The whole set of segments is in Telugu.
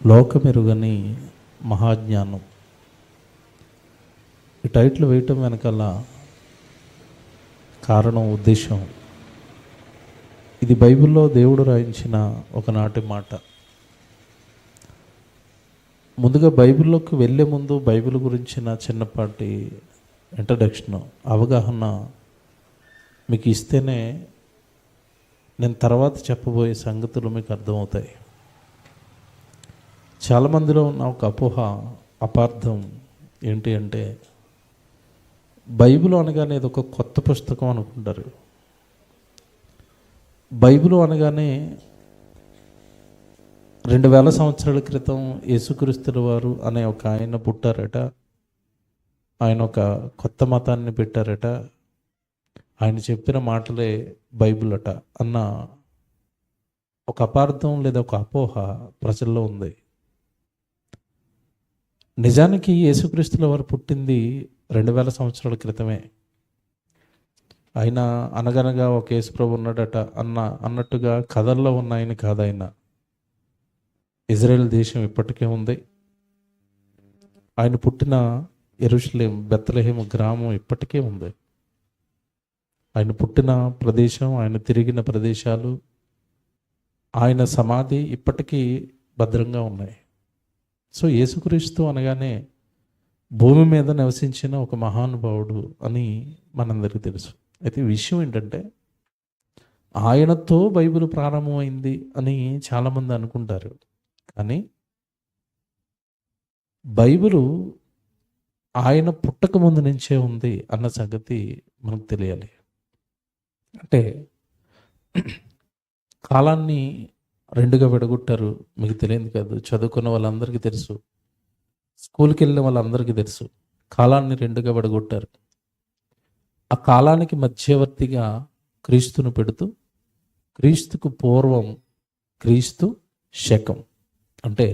లోకమెరుగని మహాజ్ఞానం. ఈ టైటిల్ వేయటం వెనకాల కారణం, ఉద్దేశం, ఇది బైబిల్లో దేవుడు రాయించిన ఒకనాటి మాట. ముందుగా బైబిల్లోకి వెళ్ళే ముందు బైబిల్ గురించిన చిన్నపాటి ఇంట్రడక్షన్, అవగాహన మీకు ఇస్తేనే నేను తర్వాత చెప్పబోయే సంగతులు మీకు అర్థమవుతాయి. చాలామందిలో ఉన్న ఒక అపోహ, అపార్థం ఏంటి అంటే, బైబిల్ అనగానే ఇది ఒక కొత్త పుస్తకం అనుకుంటారు. బైబిల్ అనగానే 2000 సంవత్సరాల క్రితం యేసుక్రీస్తుల వారు అనే ఒక ఆయన పుట్టారట, ఆయన ఒక కొత్త మతాన్ని పెట్టారట, ఆయన చెప్పిన మాటలే బైబిల్ అట అన్న ఒక అపార్థం లేదా ఒక అపోహ ప్రజల్లో ఉంది. నిజానికి యేసుక్రీస్తుల వారు పుట్టింది 2000 సంవత్సరాల క్రితమే. ఆయన అనగనగా ఒక యేసుప్రభు ఉన్నాడట అన్నట్టుగా కథల్లో ఉన్న ఆయన కాదు. ఆయన ఇజ్రాయెల్ దేశం ఇప్పటికే ఉంది. ఆయన పుట్టిన యెరూషలేం, బెత్లెహేము గ్రామం ఇప్పటికే ఉంది. ఆయన పుట్టిన ప్రదేశం, ఆయన తిరిగిన ప్రదేశాలు, ఆయన సమాధి ఇప్పటికీ భద్రంగా ఉన్నాయి. సో యేసుక్రీస్తు అనగానే భూమి మీద నివసించిన ఒక మహానుభావుడు అని మనందరికీ తెలుసు. అయితే విషయం ఏంటంటే, ఆయనతో బైబిల్ ప్రారంభమైంది అని చాలామంది అనుకుంటారు. కానీ బైబిలు ఆయన పుట్టక ముందు నుంచే ఉంది అన్న సంగతి మనకు తెలియాలి. అంటే కాలాన్ని రెండుగా విడగొట్టారు. మీకు తెలియదు కాదు, చదువుకున్న వాళ్ళందరికీ తెలుసు, స్కూల్కి వెళ్ళిన వాళ్ళందరికీ తెలుసు. కాలాన్ని రెండుగా విడగొట్టారు. ఆ కాలానికి మధ్యవర్తిగా క్రీస్తును పెడుతూ, క్రీస్తుకు పూర్వం, క్రీస్తు శకం, అంటే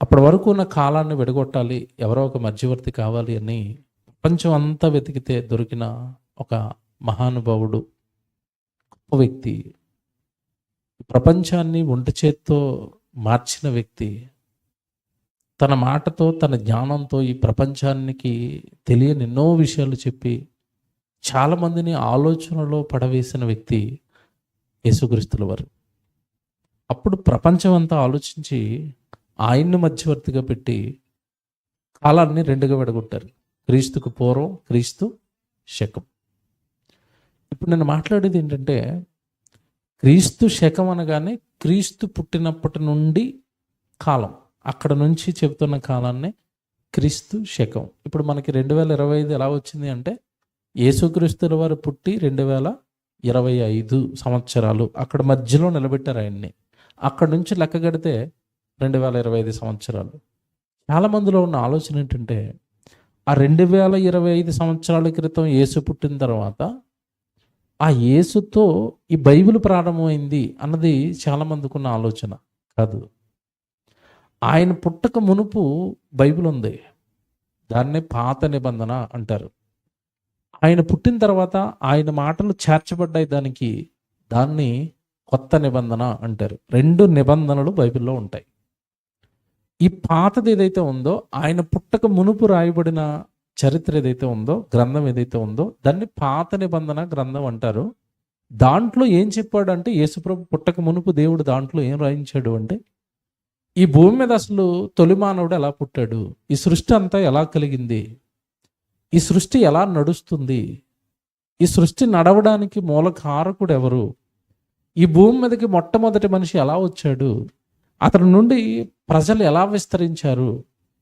అప్పటి వరకు ఉన్న కాలాన్ని విడగొట్టాలి, ఎవరో ఒక మధ్యవర్తి కావాలి అని ప్రపంచం అంతా వెతికితే దొరికిన ఒక మహానుభావుడు, గొప్ప వ్యక్తి, ప్రపంచాన్ని ఒంటి చేత్తో మార్చిన వ్యక్తి, తన మాటతో, తన జ్ఞానంతో ఈ ప్రపంచానికి తెలియని ఎన్నో విషయాలు చెప్పి చాలామందిని ఆలోచనలో పడవేసిన వ్యక్తి యేసుక్రీస్తుల వారు. అప్పుడు ప్రపంచం అంతా ఆలోచించి ఆయన్ని మధ్యవర్తిగా పెట్టి కాలాన్ని రెండుగా విడగొట్టారు. క్రీస్తుకు పూర్వం, క్రీస్తు శకం. ఇప్పుడు నేను మాట్లాడేది ఏంటంటే, క్రీస్తు శకం అనగానే క్రీస్తు పుట్టినప్పటి నుండి కాలం, అక్కడ నుంచి చెబుతున్న కాలాన్ని క్రీస్తు శకం. ఇప్పుడు మనకి 2025 ఎలా వచ్చింది అంటే, యేసుక్రీస్తుల వారు పుట్టి 2025 సంవత్సరాలు అక్కడ మధ్యలో నిలబెట్టారు ఆయన్ని. అక్కడ నుంచి లెక్క కడితే 2025 సంవత్సరాలు. చాలామందిలో ఉన్న ఆలోచన ఏంటంటే, ఆ 2025 సంవత్సరాల క్రితం యేసు పుట్టిన తర్వాత ఆ యేసుతో ఈ బైబిల్ ప్రారంభమైంది అన్నది చాలామందికి ఉన్న ఆలోచన. కాదు, ఆయన పుట్టక మునుపు బైబిల్ ఉంది. దాన్నే పాత నిబంధన అంటారు. ఆయన పుట్టిన తర్వాత ఆయన మాటలు చేర్చబడ్డాయి దాన్ని కొత్త నిబంధన అంటారు. 2 నిబంధనలు బైబిల్లో ఉంటాయి. ఈ పాతది ఏదైతే ఉందో, ఆయన పుట్టక మునుపు రాయబడిన చరిత్ర ఏదైతే ఉందో, గ్రంథం ఏదైతే ఉందో, దాన్ని పాత నిబంధన గ్రంథం అంటారు. దాంట్లో ఏం చెప్పాడు అంటే, యేసుప్రభు పుట్టక మునుపు దేవుడు దాంట్లో ఏం రాయించాడు అంటే, ఈ భూమి మీద అసలు తొలి మానవుడు ఎలా పుట్టాడు, ఈ సృష్టి అంతా ఎలా కలిగింది, ఈ సృష్టి ఎలా నడుస్తుంది, ఈ సృష్టి నడవడానికి మూల కారకుడు ఎవరు, ఈ భూమి మీదకి మొట్టమొదటి మనిషి ఎలా వచ్చాడు, అతని నుండి ప్రజలు ఎలా విస్తరించారు,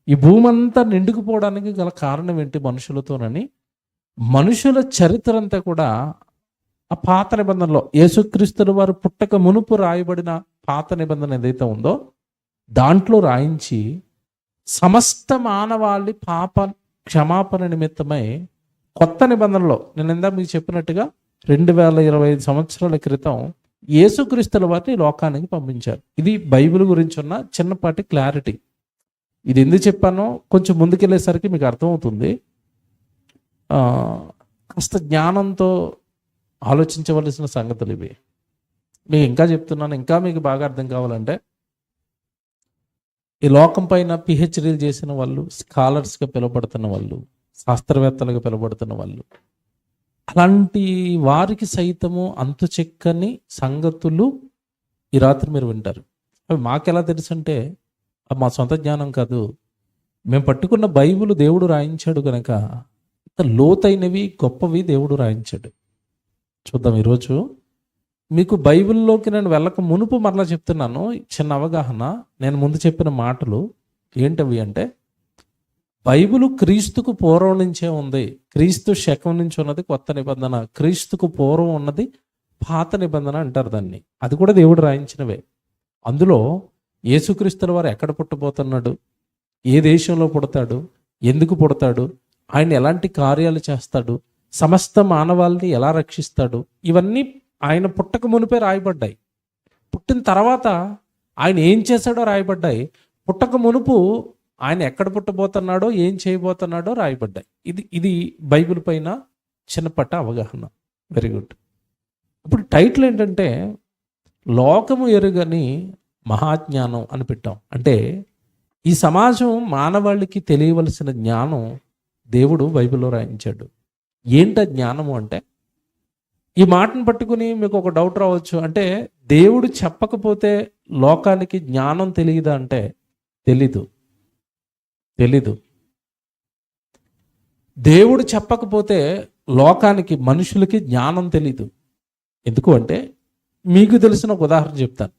ఈ భూమి అంతా నిండుకుపోవడానికి గల కారణం ఏంటి మనుషులతోనని, మనుషుల చరిత్ర అంతా కూడా ఆ పాత నిబంధనలో, యేసుక్రీస్తుల వారు పుట్టక మునుపు రాయబడిన పాత నిబంధన ఏదైతే ఉందో దాంట్లో రాయించి, సమస్త మానవాళి పాప క్షమాపణ నిమిత్తమై కొత్త నిబంధనలో, నేను ఇందాక మీకు చెప్పినట్టుగా 2025 సంవత్సరాల క్రితం యేసుక్రీస్తుల వారిని లోకానికి పంపించారు. ఇది బైబిల్ గురించి ఉన్న చిన్నపాటి క్లారిటీ. ఇది ఎందుకు చెప్పానో కొంచెం ముందుకెళ్ళేసరికి మీకు అర్థమవుతుంది. కాస్త జ్ఞానంతో ఆలోచించవలసిన సంగతులు ఇవి. మీకు ఇంకా చెప్తున్నాను, ఇంకా మీకు బాగా అర్థం కావాలంటే ఈ లోకం పైన పిహెచ్డీలు చేసిన వాళ్ళు, స్కాలర్స్గా పిలువబడుతున్న వాళ్ళు, శాస్త్రవేత్తలుగా పిలువబడుతున్న వాళ్ళు, అలాంటి వారికి సైతము అంతు చెక్కని సంగతులు ఈ రాత్రి మీరు వింటారు. అవి మాకెలా తెలుసు అంటే అది మా సొంత జ్ఞానం కాదు. మేము పట్టుకున్న బైబిల్ దేవుడు రాయించాడు కనుక లోతైనవి గొప్పవి దేవుడు రాయించాడు. చూద్దాం ఈరోజు. మీకు బైబిల్లోకి నేను వెళ్ళక మునుపు మరలా చెప్తున్నాను, చిన్న అవగాహన. నేను ముందు చెప్పిన మాటలు ఏంటవి అంటే, బైబిల్ క్రీస్తుకు పూర్వం నుంచే ఉంది. క్రీస్తు శకం నుంచి ఉన్నది కొత్త నిబంధన, క్రీస్తుకు పూర్వం ఉన్నది పాత నిబంధన అంటారు దాన్ని. అది కూడా దేవుడు రాయించినవే. అందులో యేసుక్రీస్తుల వారు ఎక్కడ పుట్టబోతున్నాడు, ఏ దేశంలో పుడతాడు, ఎందుకు పుడతాడు, ఆయన ఎలాంటి కార్యాలు చేస్తాడు, సమస్త మానవాళిని ఎలా రక్షిస్తాడు, ఇవన్నీ ఆయన పుట్టక మునిపే రాయబడ్డాయి. పుట్టిన తర్వాత ఆయన ఏం చేశాడో రాయబడ్డాయి. పుట్టక మునుపు ఆయన ఎక్కడ పుట్టబోతున్నాడో ఏం చేయబోతున్నాడో రాయబడ్డాయి. ఇది బైబిల్ పైన చిన్నపట్ట అవగాహన. Very good. ఇప్పుడు టైటిల్ ఏంటంటే లోకము ఎరుగని మహాజ్ఞానం అని పెట్టాం. అంటే ఈ సమాజం మానవాళికి తెలియవలసిన జ్ఞానం దేవుడు బైబిల్లో రాయించాడు. ఏంట జ్ఞానము అంటే, ఈ మాటను పట్టుకుని మీకు ఒక డౌట్ రావచ్చు. అంటే దేవుడు చెప్పకపోతే లోకానికి జ్ఞానం తెలియదా అంటే తెలీదు. దేవుడు చెప్పకపోతే లోకానికి, మనుషులకి జ్ఞానం తెలీదు. ఎందుకు అంటే మీకు తెలిసిన ఒక ఉదాహరణ చెప్తాను.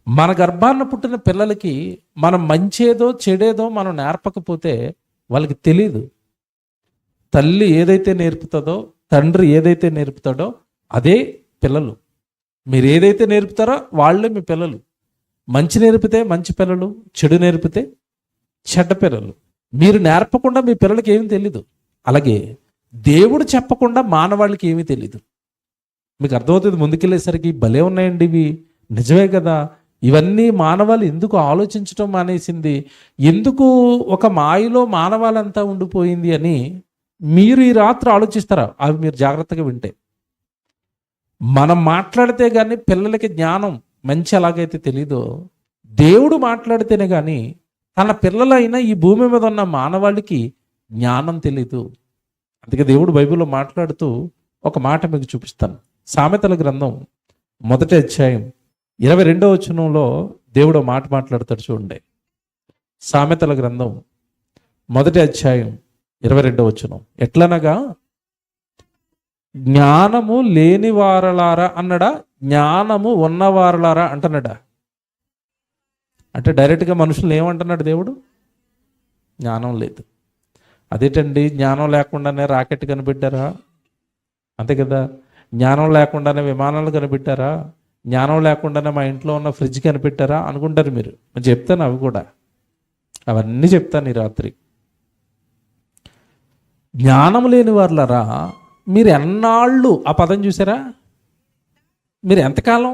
మన గర్భాన్న పుట్టిన పిల్లలకి మనం మంచేదో చెడేదో మనం నేర్పకపోతే వాళ్ళకి తెలీదు. తల్లి ఏదైతే నేర్పుతుందో, తండ్రి ఏదైతే నేర్పుతాడో అదే పిల్లలు. మీరు ఏదైతే నేర్పుతారో వాళ్ళే మీ పిల్లలు. మంచి నేర్పితే మంచి పిల్లలు, చెడు నేర్పితే చెడ్డ పిల్లలు. మీరు నేర్పకుండా మీ పిల్లలకి ఏమీ తెలీదు. అలాగే దేవుడు చెప్పకుండా మానవాళికి ఏమీ తెలీదు. మీకు అర్థమవుతుంది. ముందుకెళ్ళేసరికి భలే ఉన్నాయండి ఇవి, నిజమే కదా. ఇవన్నీ మానవాళి ఎందుకు ఆలోచించడం మానేసింది, ఎందుకు ఒక మాయలో మానవాళంతా ఉండిపోయింది అని మీరు ఈ రాత్రి ఆలోచిస్తారా? అవి మీరు జాగ్రత్తగా వింటే. మనం మాట్లాడితే కానీ పిల్లలకి జ్ఞానం మంచి ఎలాగైతే తెలీదో, దేవుడు మాట్లాడితేనే కానీ తన పిల్లలైన ఈ భూమి మీద ఉన్న మానవాళికి జ్ఞానం తెలీదు. అందుకే దేవుడు బైబిల్లో మాట్లాడుతూ ఒక మాట మీకు చూపిస్తాను. సామెతల గ్రంథం 1వ అధ్యాయం 22వ వచనంలో దేవుడు మాట మాట్లాడతాడు. చూడండి. సామెతల గ్రంథం 1వ అధ్యాయం 22వ వచనం. ఎట్లనగా జ్ఞానము లేని వారలారా అన్నడా, జ్ఞానము ఉన్నవారలారా అంటున్నాడా? అంటే డైరెక్ట్గా మనుషులు ఏమంటున్నాడు దేవుడు? జ్ఞానం లేదు. అదేంటండి, జ్ఞానం లేకుండానే రాకెట్ కనిపెట్టారా? అంతే కదా. జ్ఞానం లేకుండానే విమానాలు కనిపెట్టారా? జ్ఞానం లేకుండానే మా ఇంట్లో ఉన్న ఫ్రిడ్జ్ కనిపెట్టారా అనుకుంటారు మీరు. నేను చెప్తాను అవి కూడా, అవన్నీ చెప్తాను ఈ రాత్రి. జ్ఞానం లేని వాళ్ళరా, మీరు ఎన్నాళ్ళు, ఆ పదం చూసారా? మీరు ఎంతకాలం,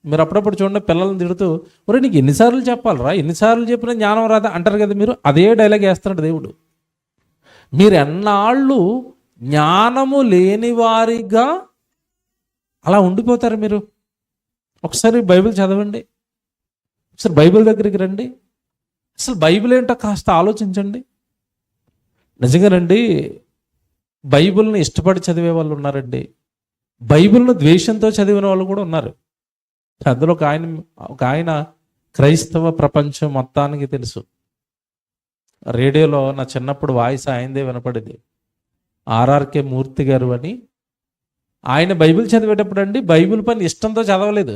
మీరు అప్పుడప్పుడు చూడండి పిల్లల్ని తిడుతూ, ఒరే నీకు ఎన్నిసార్లు చెప్పాలరా, ఎన్నిసార్లు చెప్పినా జ్ఞానం రాదా అంటారు కదా మీరు. అదే డైలాగ్ వేస్తున్నాడు దేవుడు. మీరు ఎన్నాళ్ళు జ్ఞానము లేని వారిగా అలా ఉండిపోతారు మీరు. ఒకసారి బైబిల్ చదవండి, ఒకసారి బైబిల్ దగ్గరికి రండి, అసలు బైబిల్ ఏంటో కాస్త ఆలోచించండి. నిజంగానండి, బైబిల్ని ఇష్టపడి చదివే వాళ్ళు ఉన్నారండి, బైబిల్ను ద్వేషంతో చదివిన వాళ్ళు కూడా ఉన్నారు. అందులో ఒక ఆయన క్రైస్తవ ప్రపంచం మొత్తానికి తెలుసు. రేడియోలో నా చిన్నప్పుడు వాయిస్ ఆయనదే వినపడేది, ఆర్ఆర్కే మూర్తి గారు అని. ఆయన బైబిల్ చదివేటప్పుడు అండి బైబిల్ పని ఇష్టంతో చదవలేదు,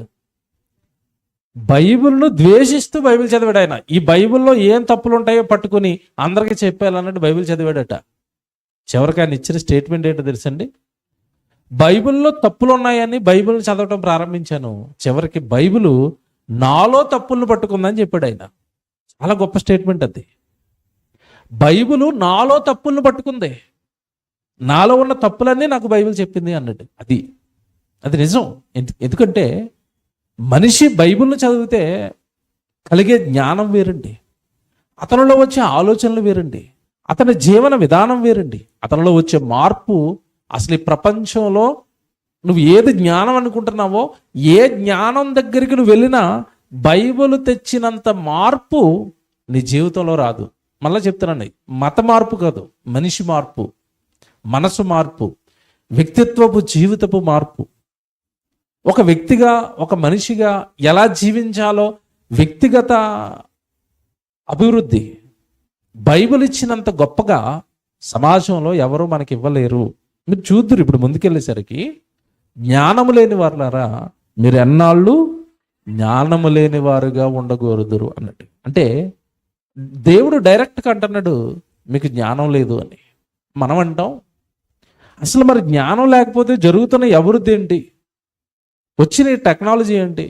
బైబిల్ను ద్వేషిస్తూ బైబిల్ చదివాడు ఆయన. ఈ బైబిల్లో ఏం తప్పులు ఉంటాయో పట్టుకుని అందరికీ చెప్పాలన్నట్టు బైబిల్ చదివాడట. చివరికి ఆయన ఇచ్చిన స్టేట్మెంట్ ఏంటో తెలుసండి? బైబిల్లో తప్పులు ఉన్నాయని బైబిల్ని చదవటం ప్రారంభించాను, చివరికి బైబిల్ నాలో తప్పులను పట్టుకుందని చెప్పాడు ఆయన. చాలా గొప్ప స్టేట్మెంట్ అది. బైబిల్ నాలో తప్పులను పట్టుకుంది, నాలో ఉన్న తప్పులన్నీ నాకు బైబిల్ చెప్పింది అన్నట్టు. అది నిజం. ఎందుకంటే మనిషి బైబిల్ను చదివితే కలిగే జ్ఞానం వేరండి, అతనిలో వచ్చే ఆలోచనలు వేరండి, అతని జీవన విధానం వేరండి, అతనిలో వచ్చే మార్పు. అసలు ఈ ప్రపంచంలో నువ్వు ఏది జ్ఞానం అనుకుంటున్నావో, ఏ జ్ఞానం దగ్గరికి నువ్వు వెళ్ళినా బైబిల్ తెచ్చినంత మార్పు నీ జీవితంలో రాదు. మళ్ళీ చెప్తున్నాను, మత మార్పు కాదు, మనిషి మార్పు, మనసు మార్పు, వ్యక్తిత్వపు జీవితపు మార్పు. ఒక వ్యక్తిగా, ఒక మనిషిగా ఎలా జీవించాలో వ్యక్తిగత అభివృద్ధి బైబిల్ ఇచ్చినంత గొప్పగా సమాజంలో ఎవరూ మనకి ఇవ్వలేరు. మీరు చూద్దరు ఇప్పుడు ముందుకెళ్ళేసరికి, జ్ఞానము లేని వారులారా మీరు ఎన్నాళ్ళు జ్ఞానము లేని వారుగా ఉండకూడదురు అన్నట్టు. అంటే దేవుడు డైరెక్ట్గా అంటున్నాడు మీకు జ్ఞానం లేదు అని. మనం అంటాం అసలు మరి జ్ఞానం లేకపోతే జరుగుతున్న అభివృద్ధి ఏంటి, వచ్చిన టెక్నాలజీ ఏంటి?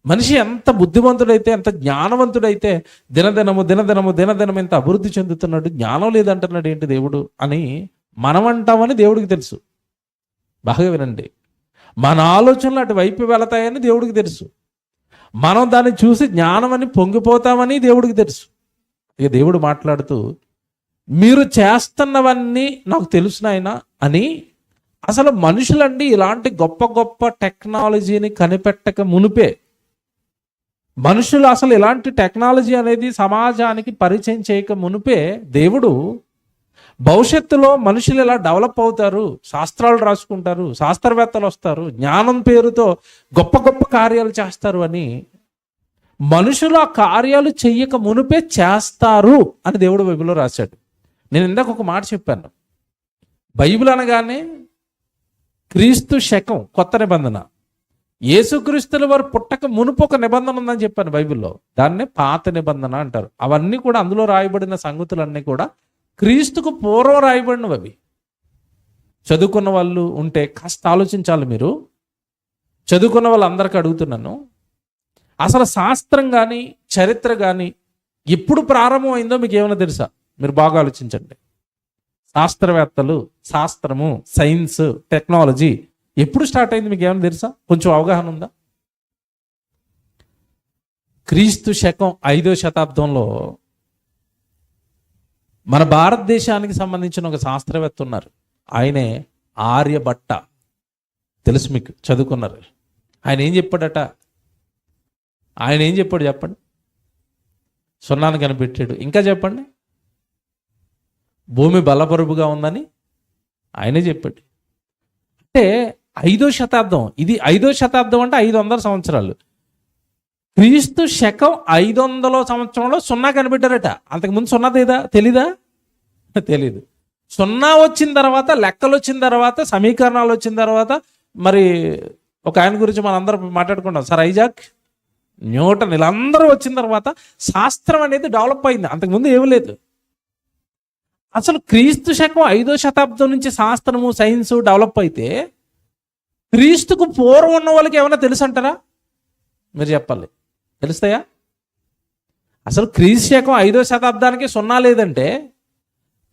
మనిషి ఎంత బుద్ధిమంతుడైతే, ఎంత జ్ఞానవంతుడైతే దినదినము ఎంత అభివృద్ధి చెందుతున్నాడు, జ్ఞానం లేదంటున్నాడు ఏంటి దేవుడు అని మనం అంటామని దేవుడికి తెలుసు. బాగా వినండి, మన ఆలోచనలు అటువైపు వెళతాయని దేవుడికి తెలుసు. మనం దాన్ని చూసి జ్ఞానం అని పొంగిపోతామని దేవుడికి తెలుసు. ఇక దేవుడు మాట్లాడుతూ, మీరు చేస్తున్నవన్నీ నాకు తెలుసు నాయనా అని. అసలు మనుషులండి ఇలాంటి గొప్ప గొప్ప టెక్నాలజీని కనిపెట్టక మునిపే, మనుషులు అసలు ఇలాంటి టెక్నాలజీ అనేది సమాజానికి పరిచయం చేయక మునిపే దేవుడు భవిష్యత్తులో మనుషులు ఇలా డెవలప్ అవుతారు, శాస్త్రాలు రాసుకుంటారు, శాస్త్రవేత్తలు వస్తారు, జ్ఞానం పేరుతో గొప్ప గొప్ప కార్యాలు చేస్తారు అని, మనుషులు ఆ కార్యాలు చెయ్యక మునిపే చేస్తారు అని దేవుడు బైబిల్లో రాశాడు. నేను ఇందాక ఒక మాట చెప్పాను, బైబిల్ అనగానే క్రీస్తు శకం కొత్త నిబంధన, యేసుక్రీస్తుల వారు పుట్టక మునుపు ఒక నిబంధన ఉందని చెప్పాను బైబిల్లో, దాన్నే పాత నిబంధన అంటారు. అవన్నీ కూడా అందులో రాయబడిన సంగతులన్నీ కూడా క్రీస్తుకు పూర్వం రాయబడినవి. అవి చదువుకున్న వాళ్ళు ఉంటే కాస్త ఆలోచించాలి. మీరు చదువుకున్న వాళ్ళందరికీ అడుగుతున్నాను, అసలు శాస్త్రం కానీ చరిత్ర కానీ ఎప్పుడు ప్రారంభమైందో మీకు ఏమైనా తెలుసా? మీరు బాగా ఆలోచించండి. శాస్త్రవేత్తలు, శాస్త్రము, సైన్స్, టెక్నాలజీ ఎప్పుడు స్టార్ట్ అయింది మీకు ఏమైనా తెలుసా? కొంచెం అవగాహన ఉందా? క్రీస్తు శకం 5వ శతాబ్దంలో మన భారతదేశానికి సంబంధించిన ఒక శాస్త్రవేత్త ఉన్నారు. ఆయనే ఆర్యభట్ట. తెలుసు మీకు, చదువుకున్నారు. ఆయన ఏం చెప్పాడట? చెప్పండి. సున్నాను కనిపెట్టాడు. ఇంకా చెప్పండి. భూమి బలపరుపుగా ఉందని ఆయనే చెప్పాడు. అంటే 5వ శతాబ్దం, ఇది 5వ శతాబ్దం అంటే 500 సంవత్సరాలు. క్రీస్తు శకం 500వ సంవత్సరంలో సున్నా కనిపెట్టారట. అంతకుముందు సున్నా తెలీదా? తెలీదు. సున్నా వచ్చిన తర్వాత, లెక్కలు వచ్చిన తర్వాత, సమీకరణాలు వచ్చిన తర్వాత, మరి ఒక ఆయన గురించి మనం అందరం మాట్లాడుకుంటాం, సర్ ఐజాక్ న్యూటన్, వీళ్ళందరూ వచ్చిన తర్వాత శాస్త్రం అనేది డెవలప్ అయింది. అంతకుముందు ఏమీ లేదు. అసలు క్రీస్తు శకం 5వ శతాబ్దం నుంచి శాస్త్రము, సైన్స్ డెవలప్ అయితే క్రీస్తుకు పూర్వం ఉన్న వాళ్ళకి ఏమైనా తెలుసు అంటారా? మీరు చెప్పాలి. తెలుస్తాయా? అసలు క్రీస్తు శకం 5వ శతాబ్దానికి సున్నా లేదంటే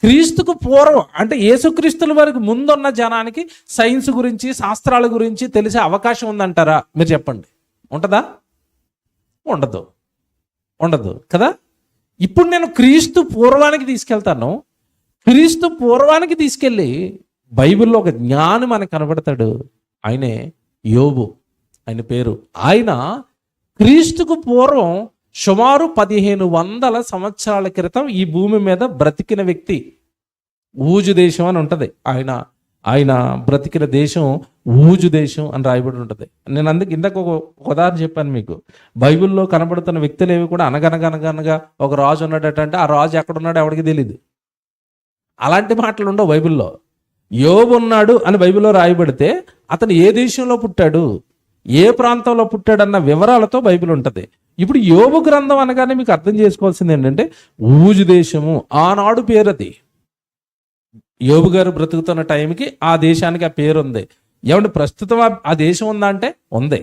క్రీస్తుకు పూర్వం అంటే యేసుక్రీస్తుల వరకు ముందున్న జనానికి సైన్స్ గురించి, శాస్త్రాల గురించి తెలిసే అవకాశం ఉందంటారా? మీరు చెప్పండి. ఉంటుందా? ఉండదు కదా. ఇప్పుడు నేను క్రీస్తు పూర్వానికి తీసుకెళ్తాను. క్రీస్తు పూర్వానికి తీసుకెళ్ళి బైబిల్లో ఒక జ్ఞాని మనకు కనబడతాడు. ఆయనే యోబు, ఆయన పేరు. ఆయన క్రీస్తుకు పూర్వం సుమారు 1500 సంవత్సరాల క్రితం ఈ భూమి మీద బ్రతికిన వ్యక్తి. ఊజు దేశం అని ఉంటుంది. ఆయన బ్రతికిన దేశం ఊజు దేశం అని రాయబడి ఉంటుంది. నేను అందుకు ఇందాక ఒక ఉదాహరణ చెప్పాను మీకు. బైబిల్లో కనబడుతున్న వ్యక్తులు ఏవి కూడా అనగనగా ఒక రాజు ఉన్నాడట అంటే ఆ రాజు ఎక్కడున్నాడో ఎవరికి తెలియదు. అలాంటి మాటలు ఉండవు బైబిల్లో. యోబు ఉన్నాడు అని బైబిల్లో రాయబడితే అతను ఏ దేశంలో పుట్టాడు, ఏ ప్రాంతంలో పుట్టాడు అన్న వివరాలతో బైబిల్ ఉంటుంది. ఇప్పుడు యోబు గ్రంథం అనగానే మీకు అర్థం చేసుకోవాల్సింది ఏంటంటే ఊజు దేశము ఆనాడు పేరు. అది యోబు గారు బ్రతుకుతున్న టైంకి ఆ దేశానికి ఆ పేరు ఉంది. ఏమంటే ప్రస్తుతం ఆ దేశం ఉందా అంటే ఉంది.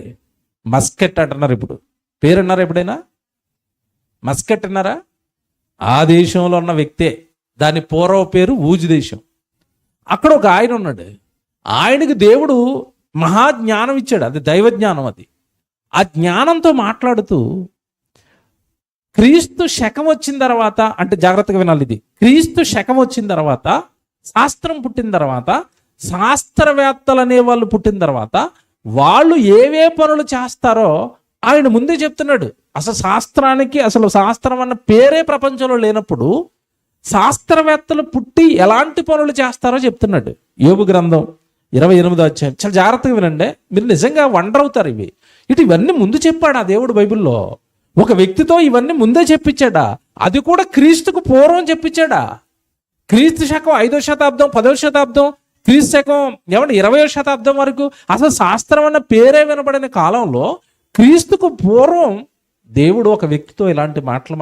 మస్కెట్ అంటున్నారు. ఇప్పుడు పేరు అన్నారా? ఎప్పుడైనా మస్కెట్ అన్నారా? ఆ దేశంలో ఉన్న వ్యక్తే. దాని పూర్వ పేరు ఊజు దేశం. అక్కడ ఒక ఆయన ఉన్నాడు. ఆయనకి దేవుడు మహాజ్ఞానం ఇచ్చాడు. అది దైవ జ్ఞానం. అది ఆ జ్ఞానంతో మాట్లాడుతూ క్రీస్తు శకం వచ్చిన తర్వాత, అంటే జాగ్రత్తగా వినాలి, ఇది క్రీస్తు శకం వచ్చిన తర్వాత, శాస్త్రం పుట్టిన తర్వాత, శాస్త్రవేత్తలు అనే వాళ్ళు పుట్టిన తర్వాత వాళ్ళు ఏవే పనులు చేస్తారో ఆయన ముందే చెప్తున్నాడు. అసలు శాస్త్రానికి అసలు శాస్త్రం అన్న పేరే ప్రపంచంలో లేనప్పుడు శాస్త్రవేత్తలు పుట్టి ఎలాంటి పనులు చేస్తారో చెప్తున్నాడు. యోబు గ్రంథం 28వ అధ్యాయం. చాలా జాగ్రత్తగా వినండి, మీరు నిజంగా వండర్ అవుతారు. ఇవన్నీ ముందు చెప్పాడు ఆ దేవుడు బైబిల్లో. ఒక వ్యక్తితో ఇవన్నీ ముందే చెప్పించాడా? అది కూడా క్రీస్తుకు పూర్వం చెప్పించాడా? క్రీస్తు శకం 5వ శతాబ్దం, 10వ శతాబ్దం, క్రీస్తు శకం 20వ శతాబ్దం వరకు అసలు శాస్త్రం అన్న పేరే వినబడిన కాలంలో క్రీస్తుకు పూర్వం దేవుడు ఒక వ్యక్తితో ఇలాంటి మాటలు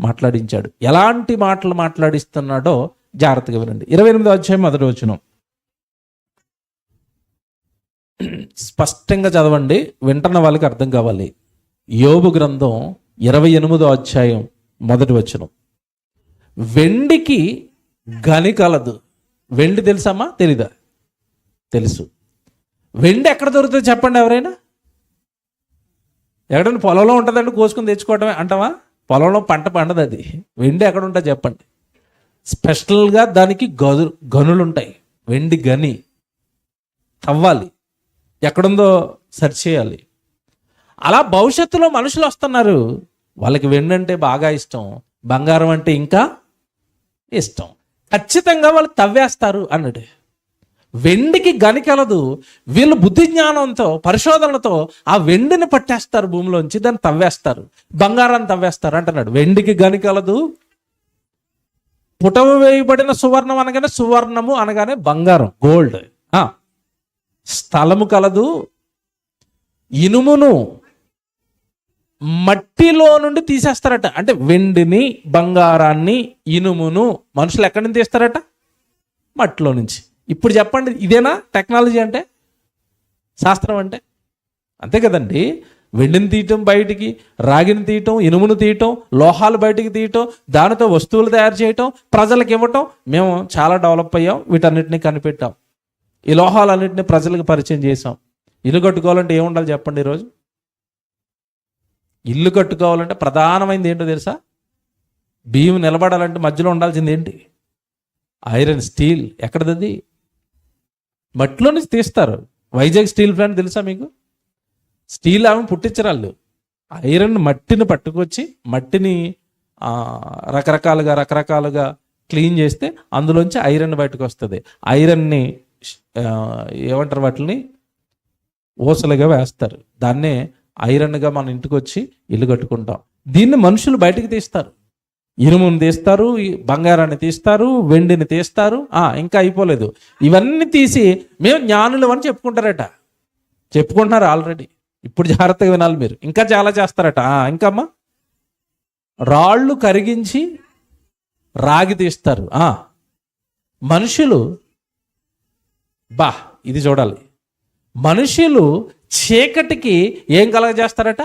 మాట్లాడించాడు. ఎలాంటి మాటలు మాట్లాడిస్తున్నాడో జాగ్రత్తగా వినండి. 28వ అధ్యాయం 1వ వచనం స్పష్టంగా చదవండి, వింటున్న వాళ్ళకి అర్థం కావాలి. యోబు గ్రంథం 28వ అధ్యాయం 1వ వచనం. వెండికి గని కలదు. వెండి తెలుసమ్మా? తెలీదా? తెలుసు. వెండి ఎక్కడ దొరుకుతుంది చెప్పండి ఎవరైనా? ఎక్కడైనా పొలంలో ఉంటుందండి, కోసుకుని తెచ్చుకోవటమే అంటావా? పొలంలో పంట పండదు అది. వెండి ఎక్కడ ఉంటుంది చెప్పండి? స్పెషల్గా దానికి గనులు ఉంటాయి. వెండి గని తవ్వాలి, ఎక్కడుందో సెర్చ్ చేయాలి. అలా భవిష్యత్తులో మనుషులు వస్తున్నారు, వాళ్ళకి వెండి అంటే బాగా ఇష్టం, బంగారం అంటే ఇంకా ఇష్టం. ఖచ్చితంగా వాళ్ళు తవ్వేస్తారు అన్నాడు. వెండికి గని కలదు. వీళ్ళు బుద్ధి జ్ఞానంతో పరిశోధనలతో ఆ వెండిని పట్టేస్తారు, భూమిలోంచి దాన్ని తవ్వేస్తారు, బంగారాన్ని తవ్వేస్తారు అంటున్నాడు. వెండికి గని కలదు. పుటము వేయబడిన సువర్ణం అనగానే, సువర్ణము అనగానే బంగారం, గోల్డ్. స్థలము కలదు. ఇనుమును మట్టిలో నుండి తీసేస్తారట. అంటే వెండిని, బంగారాన్ని, ఇనుమును మనుషులు ఎక్కడి నుంచి తీస్తారట? మట్టిలో నుంచి. ఇప్పుడు చెప్పండి, ఇదేనా టెక్నాలజీ అంటే? శాస్త్రం అంటే అంతే కదండి. వెండిని తీయటం బయటికి, రాగిని తీయటం, ఇనుమును తీయటం, లోహాలు బయటికి తీయటం, దానితో వస్తువులు తయారు చేయటం, ప్రజలకు ఇవ్వటం. మేము చాలా డెవలప్ అయ్యాం, వీటన్నిటిని కనిపెట్టాం, ఈ లోహాలన్నింటినీ ప్రజలకు పరిచయం చేసాం. ఇల్లు కట్టుకోవాలంటే ఏముండాలి చెప్పండి? ఈరోజు ఇల్లు కట్టుకోవాలంటే ప్రధానమైనది ఏంటో తెలుసా? బియ్యం నిలబడాలంటే మధ్యలో ఉండాల్సింది ఏంటి? Iron, steel. ఎక్కడది? మట్టిలో నుంచి తీస్తారు. వైజాగ్ స్టీల్ ప్లాంట్ తెలుసా మీకు? స్టీల్ ఆమె పుట్టించరాళ్ళు. ఐరన్ మట్టిని పట్టుకొచ్చి, మట్టిని రకరకాలుగా క్లీన్ చేస్తే అందులోంచి ఐరన్ బయటకు వస్తుంది. ఐరన్ని ఏమంటారు, వాటిని ఓసలుగా వేస్తారు. దాన్నే ఐరన్గా మన ఇంటికి వచ్చి ఇల్లు కట్టుకుంటాం. దీన్ని మనుషులు బయటికి తీస్తారు. ఇనుముని తీస్తారు, బంగారాన్ని తీస్తారు, వెండిని తీస్తారు. ఇంకా అయిపోలేదు. ఇవన్నీ తీసి మేము జ్ఞానులు అని చెప్పుకుంటున్నారు ఆల్రెడీ. ఇప్పుడు జాగ్రత్తగా వినాలి మీరు. ఇంకా చాలా చేస్తారట. ఇంకమ్మా రాళ్ళు కరిగించి రాగి తీస్తారు. మనుషులు ఇది చూడాలి. మనుషులు చీకటికి ఏం కలగజేస్తారట?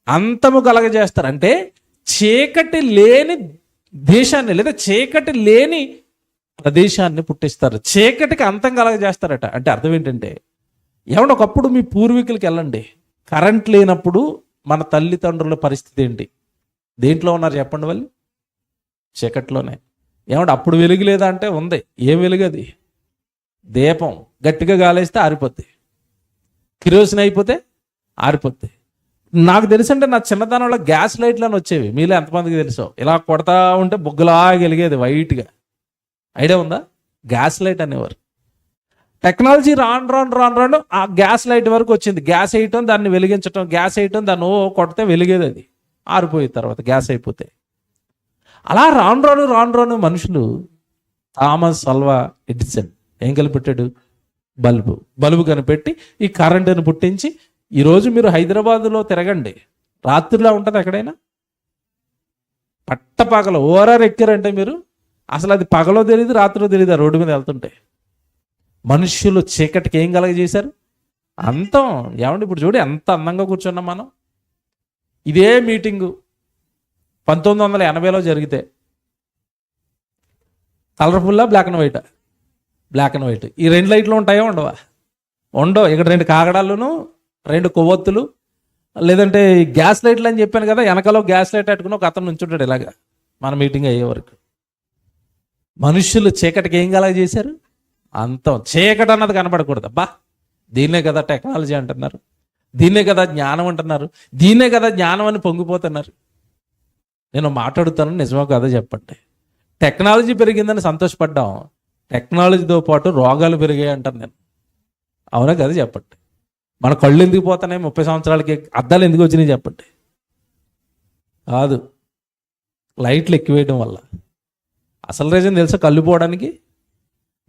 అంతము కలగజేస్తారు. అంటే చీకటి లేని దేశాన్ని లేదా చీకటి లేని ప్రదేశాన్ని పుట్టిస్తారు. చీకటికి అంతం కలగజేస్తారట. అంటే అర్థం ఏంటంటే, ఏమన్నా ఒకప్పుడు మీ పూర్వీకులకి వెళ్ళండి, కరెంట్ లేనప్పుడు మన తల్లిదండ్రుల పరిస్థితి ఏంటి? దేంట్లో ఉన్నారు చెప్పండి వాళ్ళు? చీకట్లోనే. ఏమంటే అప్పుడు వెలుగు లేదా అంటే ఉంది. ఏం వెలుగు అది? దీపం గట్టిగా గాలేస్తే ఆరిపోద్ది, కిరోసిన్ అయిపోతే ఆరిపోద్ది. నాకు తెలుసంటే నా చిన్నతనంలో గ్యాస్ లైట్లు అని వచ్చేవి. మీలో ఎంతమందికి తెలుసో? ఇలా కొడతా ఉంటే బొగ్గులా వెలిగేది వైట్గా. ఐడియా ఉందా? గ్యాస్ లైట్ అనేవారు. టెక్నాలజీ రాను ఆ గ్యాస్ లైట్ వరకు వచ్చింది. గ్యాస్ వేయటం, దాన్ని వెలిగించటం, గ్యాస్ వేయటం, దాన్ని కొడితే వెలిగేది, అది ఆరిపోయిన తర్వాత గ్యాస్ అయిపోతే. అలా రాను మనుషులు, థామస్ అల్వా ఎడిసన్ ఏం కనిపెట్టాడు? బల్బు కనిపెట్టి ఈ కరెంటుని పుట్టించి, ఈరోజు మీరు హైదరాబాదులో తిరగండి, రాత్రిలో ఉంటుంది ఎక్కడైనా, పట్టపగల ఓరారు ఎక్కారంటే మీరు అసలు అది పగలో తెలియదు, రాత్రిలో తెలియదు. ఆ రోడ్డు మీద వెళ్తుంటే మనుషులు చీకటికి ఏం కలగజేశారు? అంతం. ఏమండి ఇప్పుడు చూడు ఎంత అందంగా కూర్చున్నాం మనం. ఇదే మీటింగు 1980లో జరిగితే కలర్ఫుల్లా black and white? Black and white. ఈ 2 లైట్లు ఉంటాయో ఉండవా? ఉండవు. ఇక్కడ 2 కాగడాలను, 2 కొవ్వొత్తులు, లేదంటే గ్యాస్ లైట్లు అని చెప్పాను కదా, వెనకలో గ్యాస్ లైట్ పెట్టుకుని ఒక అతను నుంచుంటాడు ఇలాగా మన మీటింగ్ అయ్యే వరకు. మనుషులు చీకటికి ఏం కలగ చేశారు? అంతం. చీకటి అన్నది కనపడకూడదు. దీన్నే కదా టెక్నాలజీ అంటున్నారు. దీన్నే కదా జ్ఞానం అంటున్నారు, దీన్నే కదా జ్ఞానం అని పొంగిపోతున్నారు. నేను మాట్లాడుతాను, నిజమో కదా చెప్పండి. టెక్నాలజీ పెరిగిందని సంతోషపడ్డాం, టెక్నాలజీతో పాటు రోగాలు పెరిగాయి అంటాను నేను. అవునా కదా చెప్పండి. మన కళ్ళు ఎందుకు పోతున్నాయి 30 సంవత్సరాలకి? అద్దాలు ఎందుకు వచ్చినాయి చెప్పండి? కాదు, లైట్లు ఎక్కువేయడం వల్ల. అసలు రీజన్ తెలుసా కళ్ళు పోవడానికి?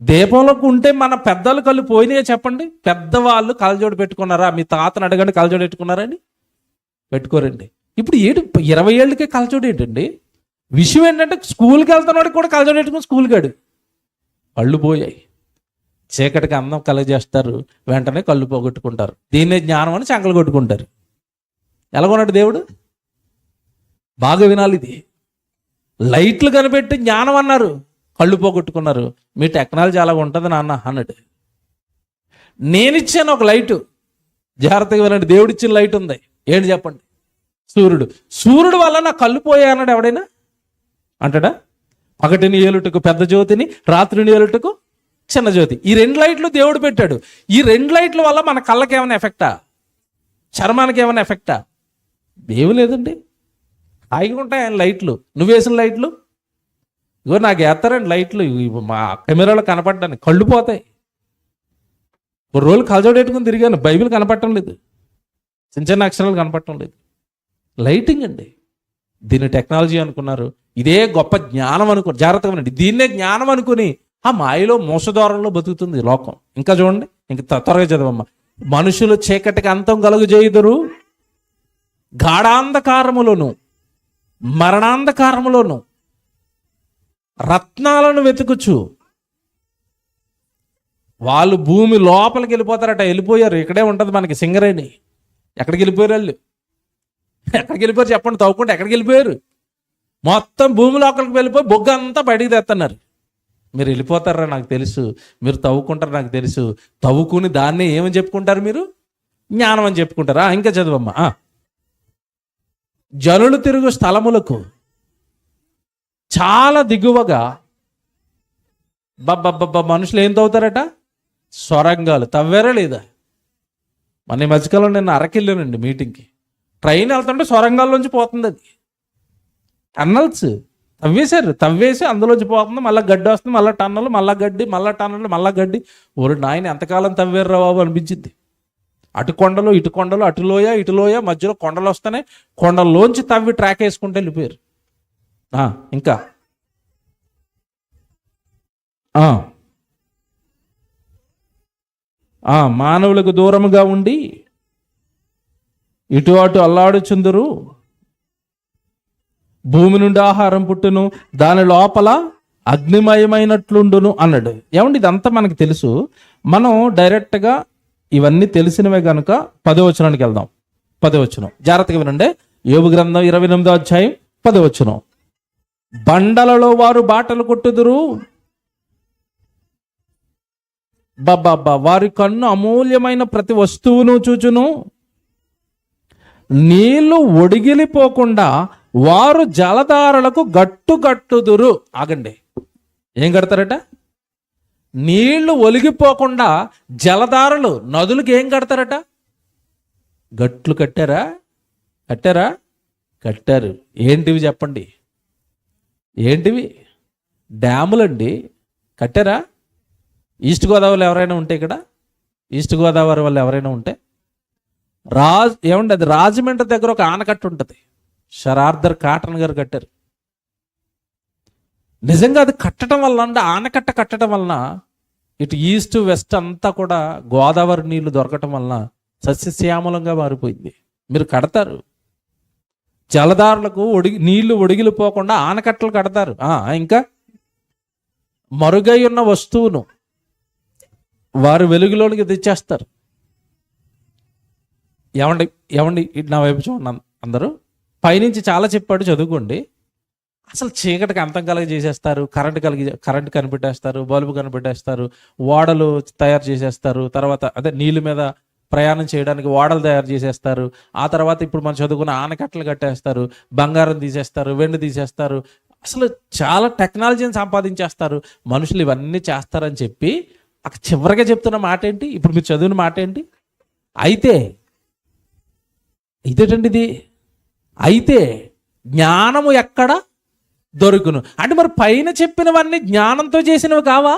దీపంలోకి ఉంటే మన పెద్దలు కళ్ళు పోయినాయే చెప్పండి. పెద్దవాళ్ళు కళ్ళజోడు పెట్టుకున్నారా? మీ తాతను అడగండి, కళ్ళజోడు పెట్టుకున్నారా అండి? పెట్టుకోరండి. ఇప్పుడు 20 ఏళ్ళకే కళ్ళజోడు ఏంటండి? విషయం ఏంటంటే స్కూల్కి వెళ్తున్నవాడికి కూడా కళ్ళజోడు పెట్టుకుని స్కూల్కి గాడు. కళ్ళు పోయాయి. చీకటికి అందం కలగజేస్తారు, వెంటనే కళ్ళు పోగొట్టుకుంటారు. దీన్నే జ్ఞానం అని చంకలు కొట్టుకుంటారు. ఎలాగొన్నాడు దేవుడు? బాగా వినాలి ఇది. లైట్లు కనిపెట్టి జ్ఞానం అన్నారు, కళ్ళు పోగొట్టుకున్నారు. మీ టెక్నాలజీ అలాగ ఉంటుంది నాన్న అన్నాడు. నేనిచ్చాను ఒక లైటు, జాగ్రత్తగా వినండి. దేవుడు ఇచ్చిన లైట్ ఉంది. ఏంటి చెప్పండి? సూర్యుడు వల్ల నా కళ్ళు పోయా అన్నాడు ఎవడైనా అంటాడా? పగటిని ఏలుటకు పెద్ద జ్యోతిని, రాత్రిని ఏలుటకు చిన్న జ్యోతి. ఈ 2 లైట్లు దేవుడు పెట్టాడు. ఈ 2 లైట్ల వల్ల మన కళ్ళకి ఏమైనా ఎఫెక్టా? చర్మానికి ఏమైనా ఎఫెక్టా? ఏమి లేదండి. హాయిగా ఉంటాయి ఆయన లైట్లు. నువ్వు వేసిన లైట్లు ఇగో నాకు వేస్తారండి లైట్లు, మా కెమెరాలో కనపడ్డానికి. కళ్ళు పోతాయి. ఒక రోజులు కలజోడు పెట్టుకుని తిరిగాను, బైబిల్ కనపడటం లేదు, చిన్న చిన్న అక్షరాలు కనపడటం లేదు. లైటింగ్ అండి. దీన్ని టెక్నాలజీ అనుకున్నారు, ఇదే గొప్ప జ్ఞానం అనుకున్నారు. జాగ్రత్తగా ఉండండి. దీన్నే జ్ఞానం అనుకుని ఆ మాయలో మోసదారంలో బతుకుతుంది లోకం. ఇంకా చూడండి, ఇంక త్వరగా చదవమ్మా. మనుషులు చీకటికి అంతం కలుగజేయుదురు, గాఢాంధకారములోను మరణాంధకారములోను రత్నాలను వెతుకుచు. వాళ్ళు భూమి లోపలికి వెళ్ళిపోతారట. వెళ్ళిపోయారు. ఇక్కడే ఉంటుంది మనకి సింగరేణి. ఎక్కడికి వెళ్ళిపోయారు వాళ్ళు? ఎక్కడికి వెళ్ళిపోయారు చెప్పండి? తవ్వుకుంటే ఎక్కడికి వెళ్ళిపోయారు? మొత్తం భూమి లోపలికి వెళ్ళిపోయి బొగ్గంతా బయటికి తెస్తున్నారు. మీరు వెళ్ళిపోతారా నాకు తెలుసు, మీరు తవ్వుకుంటారు నాకు తెలుసు. తవ్వుకుని దాన్నే ఏమని చెప్పుకుంటారు మీరు? జ్ఞానం అని చెప్పుకుంటారా? ఇంకా చదవమ్మా. జనులు తిరుగు స్థలములకు చాలా దిగువగా మనుషులు ఏం తవ్వుతారట? సొరంగాలు. తవ్వారా లేదా? మన ఈ మధ్యకాలంలో నేను అరకెళ్ళానండి మీటింగ్కి. ట్రైన్ వెళ్తుంటే సొరంగాల్లోంచి పోతుంది. అది టన్నల్స్ తవ్వేసి అందులోంచి పోతుంది. మళ్ళీ గడ్డి వస్తుంది, మళ్ళీ టన్నలు, మళ్ళీ గడ్డి, మళ్ళీ టన్నలు, మళ్ళీ గడ్డి. ఓరు నాయన ఎంతకాలం తవ్వేర్రా బాబు అనిపించింది. అటు కొండలు ఇటు కొండలు, ఇటు లోయ మధ్యలో కొండలు వస్తానే, కొండల్లోంచి తవ్వి ట్రాక్ వేసుకుంటే వెళ్ళిపోయారు. ఇంకా మానవులకు దూరముగా ఉండి ఇటు అటు అల్లాడుచుందురు. భూమి నుండి ఆహారం పుట్టును, దాని లోపల అగ్నిమయమైనట్లుండును అన్నాడు. ఏమండి ఇదంతా మనకి తెలుసు. మనం డైరెక్ట్గా ఇవన్నీ తెలిసినవే కనుక 10వ వచనానికి వెళ్దాం. 10వ వచనం జాగ్రత్తగా వినండి. యోబు గ్రంథం 28వ అధ్యాయం 10వ వచనం. బండలలో వారు బాటలు కొట్టుదురు, వారి కన్ను అమూల్యమైన ప్రతి వస్తువును చూచును. నీళ్లు ఒడిగిలిపోకుండా వారు జలధారలకు గట్టుదురు. ఆగండి, ఏం కడతారట? నీళ్లు ఒలిగిపోకుండా జలధారలు, నదులకు ఏం కడతారట? గట్లు కట్టారా? కట్టారు. ఏంటివి చెప్పండి? ఏంటివి? డ్యాములండి. కట్టారా? ఈస్ట్ గోదావరిలో ఎవరైనా ఉంటే, ఇక్కడ ఈస్ట్ గోదావరి వాళ్ళు ఎవరైనా ఉంటే, ఏమండి అది రాజమండ్రి దగ్గర ఒక ఆనకట్ట ఉంటుంది. శరార్దర్ కాటన్ గారు కట్టారు. నిజంగా అది కట్టడం వల్ల, అంటే ఆనకట్ట కట్టడం వలన ఇటు ఈస్ట్ వెస్ట్ అంతా కూడా గోదావరి నీళ్లు దొరకటం వలన సస్యశ్యామలంగా మారిపోయింది. మీరు కడతారు, జలధారులకు నీళ్లు ఒడిగిలిపోకుండా ఆనకట్టలు కడతారు. ఇంకా మరుగై ఉన్న వస్తువును వారు వెలుగులోనికి తెచ్చేస్తారు. ఏమండి నా వైపు చూడండి అందరూ. పైనుంచి చాలా చెప్పాడు, చదువుకోండి. అసలు చీకటికి అంతం చేసేస్తారు, కరెంట్ కనిపెట్టేస్తారు, బల్బు కనిపెట్టేస్తారు, ఓడలు తయారు చేసేస్తారు, తర్వాత అదే నీళ్ళ మీద ప్రయాణం చేయడానికి ఓడలు తయారు చేసేస్తారు. ఆ తర్వాత ఇప్పుడు మనం చదువుకున్న ఆనకట్టలు కట్టేస్తారు, బంగారం తీసేస్తారు, వెండి తీసేస్తారు. అసలు చాలా టెక్నాలజీని సంపాదించేస్తారు. మనుషులు ఇవన్నీ చేస్తారని చెప్పి చివరిగా చెప్తున్న మాట ఏంటి? ఇప్పుడు మీరు చదివిన మాట ఏంటి? అయితే ఇదేటండి ఇది? అయితే జ్ఞానము ఎక్కడ దొరుకును అంటే మరి పైన చెప్పినవన్నీ జ్ఞానంతో చేసినవి కావా?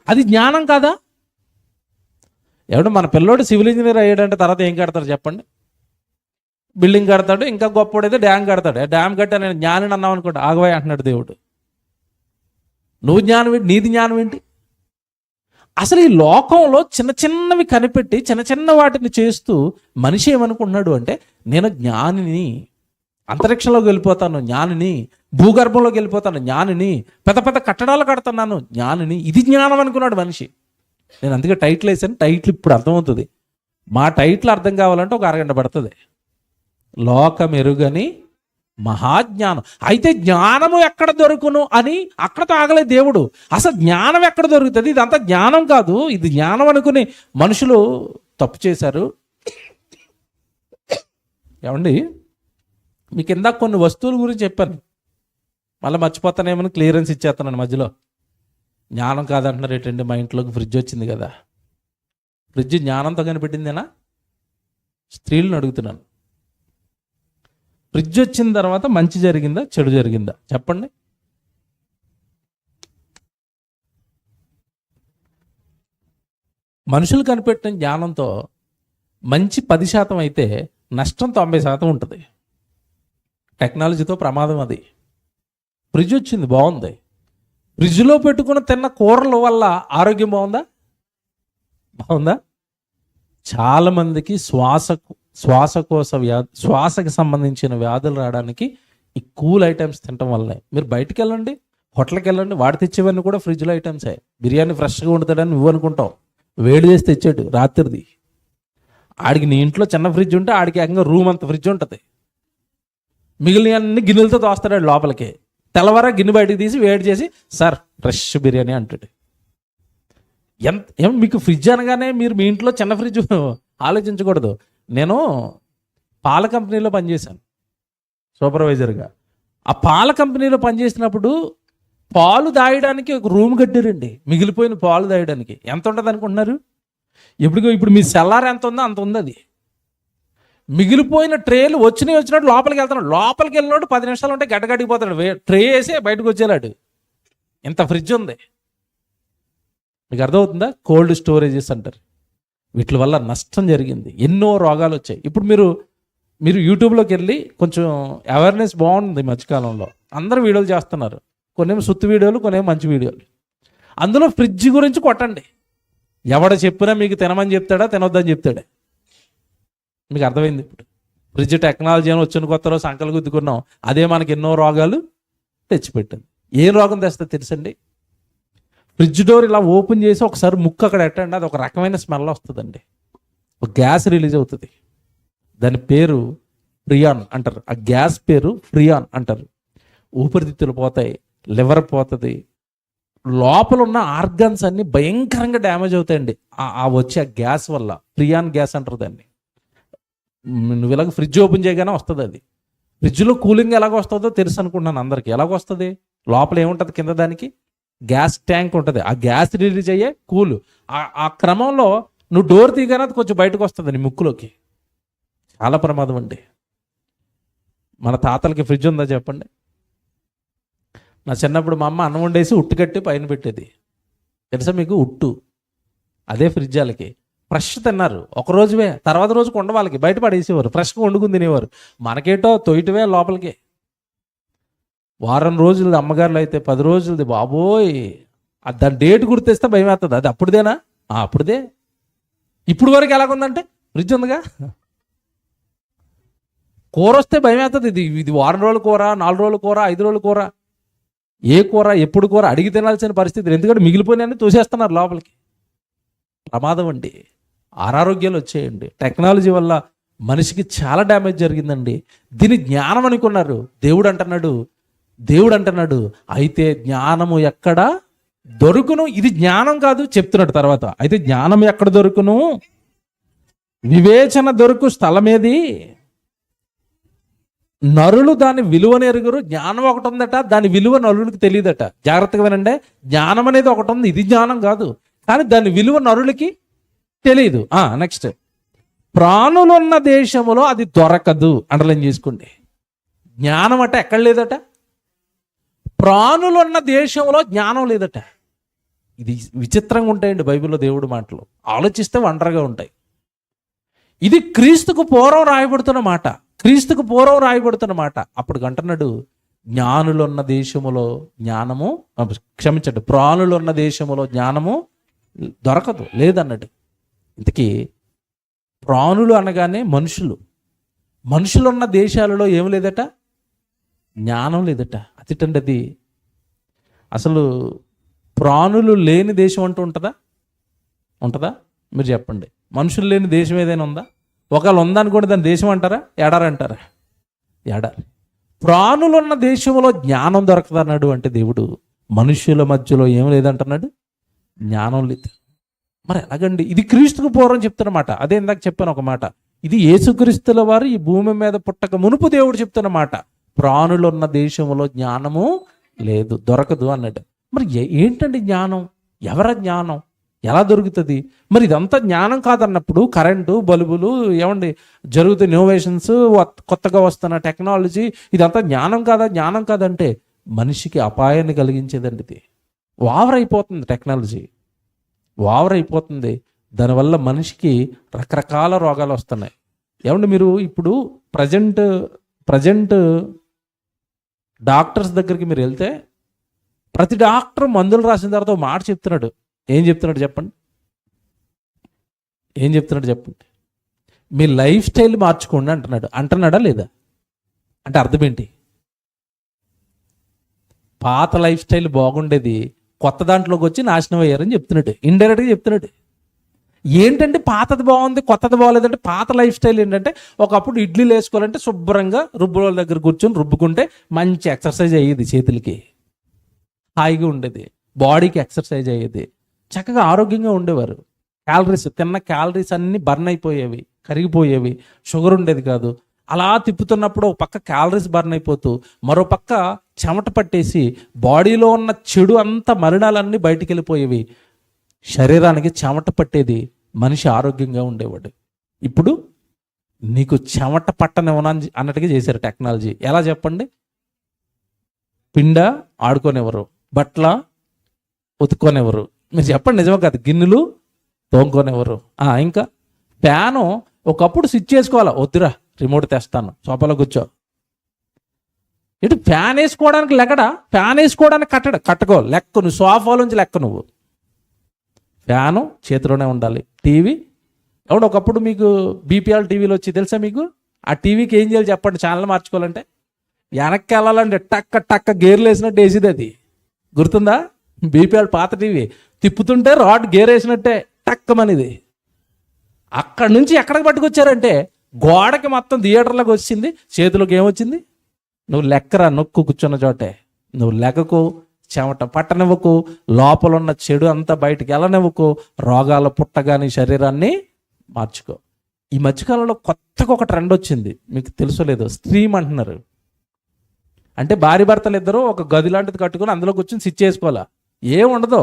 అది జ్ఞానం కాదా? ఎవడు మన పిల్లోడు సివిల్ ఇంజనీర్ అయ్యాడంటే తర్వాత ఏం కడతాడు చెప్పండి? బిల్డింగ్ కడతాడు, ఇంకా గొప్పవాడైతే డ్యామ్ కడతాడు. డ్యామ్ కట్టా నేను జ్ఞానిని అన్నావు అనుకోండి, ఆగవాయి అంటున్నాడు దేవుడు. నువ్వు జ్ఞానం ఏంటి? నీది జ్ఞానం ఏంటి? అసలు ఈ లోకంలో చిన్న చిన్నవి కనిపెట్టి చిన్న చిన్న వాటిని చేస్తూ మనిషి ఏమనుకుంటున్నాడు అంటే, నేను జ్ఞానిని, అంతరిక్షంలోకి వెళ్ళిపోతాను జ్ఞానిని, భూగర్భంలోకి వెళ్ళిపోతాను జ్ఞానిని, పెద్ద పెద్ద కట్టడాలు కడుతున్నాను జ్ఞానిని. ఇది జ్ఞానం అనుకున్నాడు మనిషి. నేను అందుకే టైటిల్ వేసాను. టైటిల్ ఇప్పుడు అర్థమవుతుంది. మా టైటిల్ అర్థం కావాలంటే ఒక అరగంట పడుతుంది. లోకమెరుగని మహాజ్ఞానం. అయితే జ్ఞానము ఎక్కడ దొరుకును అని అక్కడతో ఆగలేదు దేవుడు. అసలు జ్ఞానం ఎక్కడ దొరుకుతుంది? ఇదంతా జ్ఞానం కాదు, ఇది జ్ఞానం అనుకుని మనుషులు తప్పు చేశారు. ఏమండి, మీకు ఇందాక కొన్ని వస్తువుల గురించి చెప్పాను, మళ్ళీ మర్చిపోతానేమని క్లియరెన్స్ ఇచ్చేస్తున్నాను మధ్యలో. జ్ఞానం కాదంటున్నారు ఏంటండి? మా ఇంట్లోకి ఫ్రిడ్జ్ వచ్చింది కదా, ఫ్రిడ్జ్ జ్ఞానంతో కనిపెట్టిందేనా? స్త్రీలను అడుగుతున్నాను. ఫ్రిడ్జ్ వచ్చిన తర్వాత మంచి జరిగిందా చెడు జరిగిందా చెప్పండి? మనుషులు కనిపెట్టిన జ్ఞానంతో మంచి 10% అయితే నష్టం 90% ఉంటుంది. టెక్నాలజీతో ప్రమాదం అది. ఫ్రిడ్జ్ వచ్చింది, బాగుంది. ఫ్రిడ్జ్లో పెట్టుకుని తిన్న కూరల వల్ల ఆరోగ్యం బాగుందా? బాగుందా? చాలామందికి శ్వాసకోశ వ్యాధి, శ్వాసకి సంబంధించిన వ్యాధులు రావడానికి ఈ కూల్ ఐటమ్స్ తినటం వల్లనే. మీరు బయటికి వెళ్ళండి, హోటల్కి వెళ్ళండి, వాడు తెచ్చేవన్నీ కూడా ఫ్రిడ్జ్లో ఐటమ్సే. బిర్యానీ ఫ్రెష్గా వండుతాడని నువ్వు అనుకుంటావు, వేడి చేసి తెచ్చాడు రాత్రిది. ఆడికి నీ ఇంట్లో చిన్న ఫ్రిడ్జ్ ఉంటే ఆడికి ఏకంగా రూమ్ అంత ఫ్రిడ్జ్ ఉంటుంది. మిగిలిన అన్ని గిన్నెలతో తోస్తాడు లోపలికి. తెల్లవారా గిన్నె బయటకు తీసి వేడి చేసి సార్ ఫ్రెష్ బిర్యానీ అంటాడు. ఏం మీకు ఫ్రిడ్జ్ అనగానే మీరు మీ ఇంట్లో చిన్న ఫ్రిడ్జ్ ఆలోచించకూడదు. నేను పాల కంపెనీలో పనిచేశాను సూపర్వైజర్గా. ఆ పాల కంపెనీలో పనిచేసినప్పుడు పాలు దాయడానికి ఒక రూమ్ కట్టారండి, మిగిలిపోయిన పాలు దాయడానికి. ఎంత ఉంటుంది అనుకుంటున్నారు? ఇప్పుడు మీ సెల్లార్ ఎంత ఉందో అంత ఉంది. అది మిగిలిపోయిన ట్రేలు వచ్చినట్టు లోపలికి వెళ్తున్నాడు. లోపలికి వెళ్ళినట్టు 10 నిమిషాలు ఉంటే గడ్డగడ్డిపోతాడు. ట్రే వేసి బయటకు వచ్చేలాడు. ఇంత ఫ్రిడ్జ్ ఉంది. మీకు అర్థమవుతుందా? కోల్డ్ స్టోరేజెస్ అంటారు. వీటి వల్ల నష్టం జరిగింది, ఎన్నో రోగాలు వచ్చాయి. ఇప్పుడు మీరు యూట్యూబ్లోకి వెళ్ళి కొంచెం అవేర్నెస్ బాగుంది ఈ మధ్యకాలంలో. అందరూ వీడియోలు చేస్తున్నారు, కొన్నేమో సుత్తి వీడియోలు, కొన్నేమో మంచి వీడియోలు. అందులో ఫ్రిడ్జ్ గురించి కొట్టండి. ఎవడ చెప్పినా మీకు తినమని చెప్తాడా తినొద్దని చెప్తాడా? మీకు అర్థమైంది. ఇప్పుడు ఫ్రిడ్జ్ టెక్నాలజీ అని వచ్చిన కొత్తలో సంకలు గుద్దుకున్నాం, అదే మనకి ఎన్నో రోగాలు తెచ్చిపెట్టింది. ఏం రోగం తెస్తుంది తెలుసండి? ఫ్రిడ్జ్ డోర్ ఇలా ఓపెన్ చేసి ఒకసారి ముక్కు అక్కడ ఎట్టండి, అది ఒక రకమైన స్మెల్ వస్తుందండి, ఒక గ్యాస్ రిలీజ్ అవుతుంది. దాని పేరు ఫ్రియాన్ అంటారు. ఆ గ్యాస్ పేరు ఫ్రియాన్ అంటారు. ఊపిరితిత్తులు పోతాయి, లివర్ పోతుంది, లోపల ఉన్న ఆర్గన్స్ అన్ని భయంకరంగా డ్యామేజ్ అవుతాయండి ఆ వచ్చే గ్యాస్ వల్ల. ఫ్రియాన్ గ్యాస్ అంటారు దాన్ని. నువ్వు ఇలాగ ఫ్రిడ్జ్ ఓపెన్ చేయగానే వస్తుంది అది. ఫ్రిడ్జ్లో కూలింగ్ ఎలాగ వస్తుందో తెలుసు అనుకుంటున్నాను అందరికీ. ఎలాగ వస్తుంది? లోపల ఏముంటుంది? కింద దానికి గ్యాస్ ట్యాంక్ ఉంటుంది. ఆ గ్యాస్ రిలీజ్ అయ్యే కూల్. ఆ క్రమంలో నువ్వు డోర్ తీయగానే అది కొంచెం బయటకు వస్తుంది నీ ముక్కులోకి. చాలా ప్రమాదం అండి. మన తాతలకి ఫ్రిడ్జ్ ఉందా చెప్పండి? నా చిన్నప్పుడు మా అమ్మ అన్నం వండేసి ఉట్టు కట్టి పైన పెట్టేది, తెలుసా మీకు? ఉట్టు, అదే ఫ్రిడ్జ్. వాళ్ళకి ఫ్రెష్ తిన్నారు ఒక రోజువే, తర్వాత రోజు కొండ వాళ్ళకి బయట పడేసేవారు, ఫ్రెష్గా వండుకుని తినేవారు. మనకేటో తొయ్యటవే లోపలికి. వారం రోజులది అమ్మగారులు అయితే 10 రోజులది బాబోయ్, దాని డేట్ గుర్తిస్తే భయం వేస్తుంది. అది అప్పుడుదేనా? అప్పుడుదే. ఇప్పుడు వరకు ఎలాగుందంటే ఫ్రిడ్జ్ ఉందిగా. కూర వస్తే భయం వేస్తుంది. ఇది వారం రోజుల కూర, 4 రోజుల కూర, 5 రోజుల కూర, ఏ కూర ఎప్పుడు కూర అడిగి తినాల్సిన పరిస్థితి. ఎందుకంటే మిగిలిపోయినా తోసేస్తున్నారు లోపలికి. ప్రమాదం అండి. అనారోగ్యాలు వచ్చేయండి. టెక్నాలజీ వల్ల మనిషికి చాలా డ్యామేజ్ జరిగిందండి. దీన్ని జ్ఞానం అనుకున్నారు. దేవుడు అంటున్నాడు అయితే జ్ఞానము ఎక్కడ దొరుకును? ఇది జ్ఞానం కాదు చెప్తున్నాడు తర్వాత. అయితే జ్ఞానం ఎక్కడ దొరుకును? వివేచన దొరుకు స్థలమేది? నరులు దాని విలువను ఎరుగురు. జ్ఞానం ఒకటి ఉందట, దాని విలువ నరులకి తెలియదట. జాగ్రత్తగా వినండి. జ్ఞానం అనేది ఒకటి ఉంది, ఇది జ్ఞానం కాదు, కానీ దాని విలువ నరులకి తెలియదు. నెక్స్ట్, ప్రాణులున్న దేశములో అది దొరకదు. అండర్లైన్ చేసుకోండి. జ్ఞానం అట ఎక్కడ లేదట, ప్రాణులున్న దేశంలో జ్ఞానం లేదట. ఇది విచిత్రంగా ఉంటాయండి బైబిల్లో దేవుడి మాటలు, ఆలోచిస్తే వండర్గా ఉంటాయి. ఇది క్రీస్తుకు పూర్వం రాయబడుతున్న మాట, క్రీస్తుకు పూర్వం రాయబడుతున్న మాట. అప్పుడు అంటున్నాడు, జ్ఞానులున్న దేశములో జ్ఞానము, క్షమించండి, ప్రాణులున్న దేశములో జ్ఞానము దొరకదు, లేదన్నాడు. ఇంతకీ ప్రాణులు అనగానే మనుషులు, మనుషులున్న దేశాలలో ఏం లేదట, జ్ఞానం లేదట. అతిటండి అది. అసలు ప్రాణులు లేని దేశం అంటూ ఉంటుందా? ఉంటుందా? మీరు చెప్పండి. మనుషులు లేని దేశం ఏదైనా ఉందా? ఒకవేళ ఉందనుకోండి, దాని దేశం అంటారా, ఎడారి అంటారా? ఎడారి. ప్రాణులున్న దేశంలో జ్ఞానం దొరకదన్నాడు అంటే దేవుడు మనుషుల మధ్యలో ఏం లేదంటున్నాడు, జ్ఞానం లేదు. మరి ఎలాగండి? ఇది క్రీస్తుకు పూర్వం చెప్తున్నమాట. అదే ఇందాక చెప్పాను ఒక మాట. ఇది యేసుక్రీస్తుల వారు ఈ భూమి మీద పుట్టక మునుపు దేవుడు చెప్తున్న మాట. ప్రాణులున్న దేశంలో జ్ఞానము లేదు, దొరకదు అన్నాడు. మరి ఏంటండి జ్ఞానం? ఎవర జ్ఞానం? ఎలా దొరుకుతుంది? మరి ఇదంతా జ్ఞానం కాదన్నప్పుడు కరెంటు, బల్బులు, ఏమండి జరుగుతున్న ఇన్నోవేషన్స్, కొత్తగా వస్తున్న టెక్నాలజీ, ఇదంతా జ్ఞానం కాదా? జ్ఞానం కాదంటే మనిషికి అపాయాన్ని కలిగించేదండి. ఇది ఓవర్ టెక్నాలజీ ఓవర్ అయిపోతుంది. దానివల్ల మనిషికి రకరకాల రోగాలు వస్తున్నాయి. ఏమండి మీరు ఇప్పుడు ప్రజెంట్ డాక్టర్స్ దగ్గరికి మీరు వెళ్తే ప్రతి డాక్టర్ మందులు రాసిన తర్వాత ఒక మాట చెప్తున్నాడు. ఏం చెప్తున్నాడు చెప్పండి? ఏం చెప్తున్నాడు చెప్పండి? మీ లైఫ్ స్టైల్ మార్చుకోండి అంటున్నాడా లేదా? అంటే అర్థం ఏంటి? పాత లైఫ్ స్టైల్ బాగుండేది, కొత్త దాంట్లోకి వచ్చి నాశనం అయ్యారని చెప్తున్నాడు. ఇండైరెక్ట్గా చెప్తున్నాడు. ఏంటంటే పాతది బాగుంది, కొత్తది బాగోలేదంటే పాత లైఫ్ స్టైల్ ఏంటంటే ఒకప్పుడు ఇడ్లీలు వేసుకోవాలంటే శుభ్రంగా రుబ్బుల దగ్గర కూర్చొని రుబ్బుకుంటే మంచి ఎక్సర్సైజ్ అయ్యేది, చేతులకి హాయిగా ఉండేది, బాడీకి ఎక్సర్సైజ్ అయ్యేది, చక్కగా ఆరోగ్యంగా ఉండేవారు. తిన్న క్యాలరీస్ అన్నీ బర్న్ అయిపోయేవి, కరిగిపోయేవి, షుగర్ ఉండేది కాదు. అలా తిప్పుతున్నప్పుడు ఒక పక్క క్యాలరీస్ బర్న్ అయిపోతూ మరో పక్క చెమట పట్టేసి బాడీలో ఉన్న చెడు అంతా మలినాలన్నీ బయటికి వెళ్ళిపోయేవి, శరీరానికి చెమట పట్టేది, మనిషి ఆరోగ్యంగా ఉండేవాడు. ఇప్పుడు నీకు చెమట పట్టనివ్వను అన్నట్టుగా చేశారు టెక్నాలజీ. ఎలా చెప్పండి? పిండ ఆడుకోనివ్వరు, బట్టల ఉతుక్కోనివ్వరు. మీరు చెప్పండి, నిజమే కాదు? గిన్నెలు తోముకోనివ్వరు. ఇంకా ఫ్యాను ఒకప్పుడు స్విచ్ చేసుకోవాలా, వద్దురా రిమోట్ తెస్తాను, సోఫాలో కూర్చో. ఇటు ఫ్యాన్ వేసుకోవడానికి లెక్కడా, ఫ్యాన్ వేసుకోవడానికి కట్టుకో, లెక్క నువ్వు సోఫాలోంచి లెక్క. నువ్వు ఫ్యాను చేతిలోనే ఉండాలి. టీవీ ఎవడు ఒకప్పుడు మీకు బీపీఎల్ టీవీలు వచ్చి తెలుసా మీకు? ఆ టీవీకి ఏం చేయాలి చెప్పండి? ఛానల్ మార్చుకోవాలంటే వెనక్కి వెళ్ళాలంటే టక్క గేర్లు వేసినట్టు వేసేది. అది గుర్తుందా? బీపీఎల్ పాత టీవీ తిప్పుతుంటే రాడ్ గేర్ వేసినట్టే టక్కమనేది. అక్కడి నుంచి ఎక్కడికి పట్టుకొచ్చారంటే గోడకి మొత్తం థియేటర్లోకి వచ్చింది, చేతిలోకి ఏమొచ్చింది? నువ్వు లెక్కరా, నొక్కు కూర్చున్న చోటే, నువ్వు లెక్కకు, చెమట పట్టనివ్వకు, లోపల ఉన్న చెడు అంతా బయటికి వెళ్ళనివ్వకు, రోగాలు పుట్టగాని శరీరాన్ని మార్చుకో. ఈ మధ్యకాలంలో కొత్తగా ఒక ట్రెండ్ వచ్చింది, మీకు తెలుసో లేదో, స్ట్రీమ్ అంటున్నారు. అంటే భార్య భర్తలు ఇద్దరు ఒక గది లాంటిది కట్టుకుని అందులో కూర్చొని స్విచ్ చేసుకోవాలా. ఏముండదు,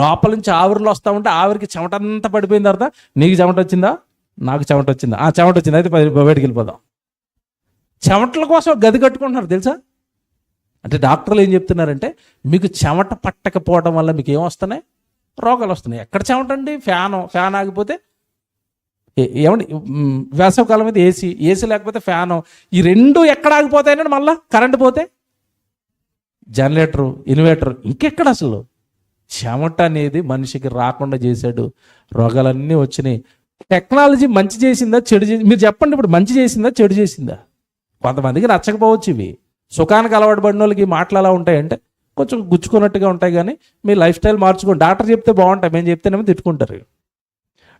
లోపల నుంచి ఆవిరిలో వస్తూ ఉంటే ఆవిరికి చెమట అంతా పడిపోయిన తర్వాత నీకు చెమట వచ్చిందా, నాకు చెమట వచ్చిందా, చెమట వచ్చింది, అయితే బయటికి వెళ్ళిపోదాం. చెమటల కోసం గది కట్టుకుంటున్నారు తెలుసా? అంటే డాక్టర్లు ఏం చెప్తున్నారంటే మీకు చెమట పట్టకపోవడం వల్ల మీకు ఏం వస్తున్నాయి? రోగాలు వస్తున్నాయి. ఎక్కడ చెమట అండి? ఫ్యాన్ ఆగిపోతే ఏమండి, వేసవకాలం మీద ఏసీ లేకపోతే ఫ్యాను, ఈ రెండు ఎక్కడ ఆగిపోతాయని మళ్ళీ కరెంటు పోతే జనరేటరు, ఇన్వర్టర్, ఇంకెక్కడ? అసలు చెమట అనేది మనిషికి రాకుండా చేశాడు, రోగాలన్నీ వచ్చినాయి. టెక్నాలజీ మంచి చేసిందా చెడు చేసిందా? మీరు చెప్పండి, ఇప్పుడు మంచి చేసిందా చెడు చేసిందా? కొంతమందికి నచ్చకపోవచ్చు ఇవి. సుఖానికి అలవాటు పడిన వాళ్ళకి మాటలు అలా ఉంటాయంటే కొంచెం గుచ్చుకున్నట్టుగా ఉంటాయి, కానీ మీ లైఫ్ స్టైల్ మార్చుకోండి. డాక్టర్ చెప్తే బాగుంటాయి, మేము చెప్తేనేమో తిట్టుకుంటారు.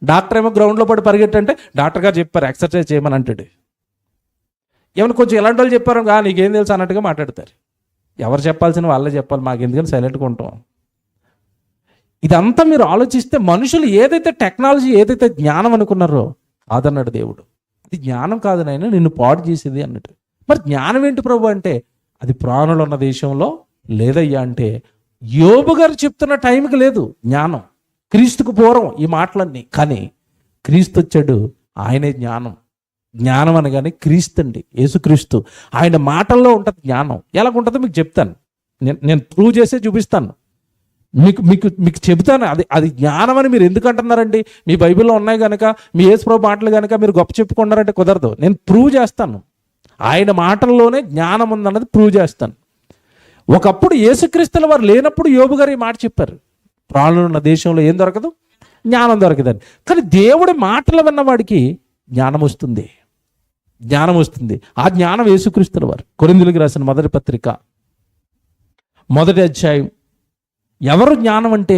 డాక్టర్ ఏమో గ్రౌండ్లో పడి పరిగెట్టంటే డాక్టర్ గారు చెప్పారు ఎక్సర్సైజ్ చేయమని అంటాడు. ఏమైనా కొంచెం ఎలాంటి వాళ్ళు చెప్పారు, నీకేం తెలుసు అన్నట్టుగా మాట్లాడతారు. ఎవరు చెప్పాల్సిన వాళ్ళే చెప్పాలి, మాకు ఎందుకని సైలెంట్గా ఉంటాం. ఇదంతా మీరు ఆలోచిస్తే మనుషులు ఏదైతే టెక్నాలజీ, ఏదైతే జ్ఞానం అనుకున్నారో అదన్నాడు దేవుడు. అది జ్ఞానం కాదు నాయన, నిన్ను పాడు చేసేది అన్నట్టు. మరి జ్ఞానం ఏంటి ప్రభు అంటే అది ప్రాణులు ఉన్న దేశంలో లేదయ్యా అంటే యోబు గారు చెప్తున్న టైంకి లేదు జ్ఞానం. క్రీస్తుకు పూర్వం ఈ మాటలన్నీ, కానీ క్రీస్తు వచ్చాడు, ఆయనే జ్ఞానం. జ్ఞానం అనగానే క్రీస్తు అండి, యేసుక్రీస్తు. ఆయన మాటల్లో ఉంటుంది జ్ఞానం. ఎలాగుంటుందో మీకు చెప్తాను. నేను ప్రూవ్ చేసే చూపిస్తాను. మీకు మీకు మీకు చెబుతాను. అది జ్ఞానం అని మీరు ఎందుకు అంటున్నారండి? మీ బైబిల్లో ఉన్నాయి కనుక, మీ యేసుప్రభు మాటలు కనుక మీరు గొప్ప చెప్పుకున్నారంటే కుదరదు. నేను ప్రూవ్ చేస్తాను. ఆయన మాటల్లోనే జ్ఞానం ఉందన్నది ప్రూవ్ చేస్తాను. ఒకప్పుడు యేసుక్రీస్తుల వారు లేనప్పుడు యోబు గారు ఈ మాట చెప్పారు, ప్రాణులు ఉన్న దేశంలో ఏం దొరకదు, జ్ఞానం దొరకదని. కానీ దేవుడి మాటలు విన్నవాడికి జ్ఞానం వస్తుంది, జ్ఞానం వస్తుంది. ఆ జ్ఞానం యేసుక్రీస్తుల వారు. కొరింథీయులకు రాసిన మొదటి పత్రిక 1వ అధ్యాయం. ఎవరు జ్ఞానం అంటే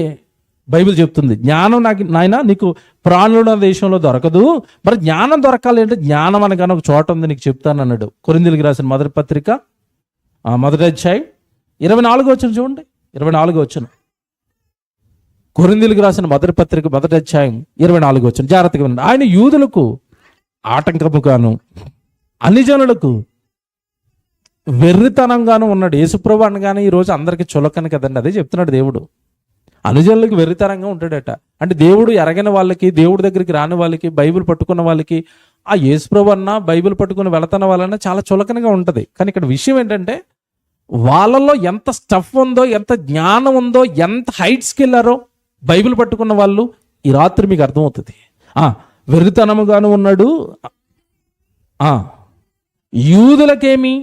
బైబిల్ చెప్తుంది, జ్ఞానం నాయన నీకు ప్రాణుల దేశంలో దొరకదు, మరి జ్ఞానం దొరకాలి అంటే జ్ఞానం అనగానే ఒక చోట ఉంది, నీకు చెప్తాను అన్నాడు. కొరింథీయులకు రాసిన మొదటి పత్రిక 1వ అధ్యాయం 24వ వచనం చూడండి. 24వ వచనం, కొరింథీయులకు రాసిన మొదటి పత్రిక 1వ అధ్యాయం 24వ వచనం. జాగ్రత్తగా వినండి. ఆయన యూదులకు ఆటంకముగాను అన్ని జనులకు వెర్రితనంగాను ఉన్నాడు. యేసుప్రభు అనగానే ఈరోజు అందరికీ చులకని కదండి, అదే చెప్తున్నాడు దేవుడు. అనుజనులకు వెర్రితనంగా ఉంటాడట. అంటే దేవుడు ఎరగని వాళ్ళకి, దేవుడి దగ్గరికి రాని వాళ్ళకి, బైబిల్ పట్టుకున్న వాళ్ళకి ఆ యేసుప్రభు అన్న బైబిల్ పట్టుకుని వెళుతున్న వాళ్ళన్నా చాలా చులకనగా ఉంటుంది. కానీ ఇక్కడ విషయం ఏంటంటే వాళ్ళలో ఎంత స్టఫ్ ఉందో, ఎంత జ్ఞానం ఉందో, ఎంత హైట్స్కి వెళ్ళారో బైబిల్ పట్టుకున్న వాళ్ళు ఈ రాత్రి మీకు అర్థమవుతుంది. వెర్రితనముగాను ఉన్నాడు. యూదులకేమి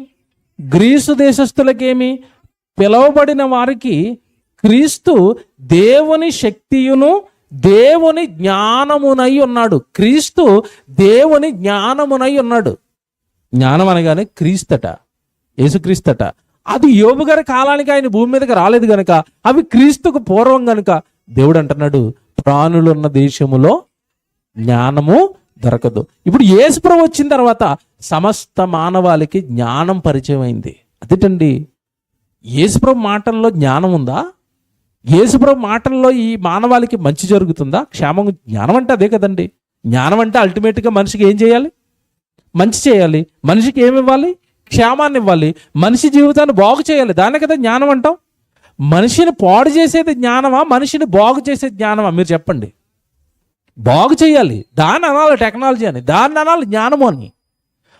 గ్రీసు దేశస్థులకేమి పిలువబడిన వారికి క్రీస్తు దేవుని శక్తియును దేవుని జ్ఞానమునై ఉన్నాడు. క్రీస్తు దేవుని జ్ఞానమునై ఉన్నాడు. జ్ఞానం అనగానే క్రీస్తట, యేసుక్రీస్తట. అది యోబు గారి కాలానికి ఆయన భూమి మీదకి రాలేదు గనక, అవి క్రీస్తుకు పూర్వం గనుక దేవుడు అంటున్నాడు, ప్రాణులున్న దేశములో జ్ఞానము దొరకదు. ఇప్పుడు యేసుప్రభు వచ్చిన తర్వాత సమస్త మానవాళికి జ్ఞానం పరిచయం అయింది. అదేంటండి, యేసుప్రభు మాటల్లో జ్ఞానం ఉందా? యేసుప్రభు మాటల్లో ఈ మానవాళికి మంచి జరుగుతుందా, క్షేమం? జ్ఞానం అంటే అదే కదండి. జ్ఞానం అంటే అల్టిమేట్గా మనిషికి ఏం చేయాలి? మంచి చేయాలి. మనిషికి ఏమి ఇవ్వాలి? క్షేమాన్ని ఇవ్వాలి. మనిషి జీవితాన్ని బాగు చేయాలి. దానే కదా జ్ఞానం అంటాం. మనిషిని పాడు చేసేది జ్ఞానమా, మనిషిని బాగు చేసే జ్ఞానమా? మీరు చెప్పండి. బాగు చేయాలి, దాన్ని అనాలి టెక్నాలజీ అని, దాన్ని అనాలి జ్ఞానము అని.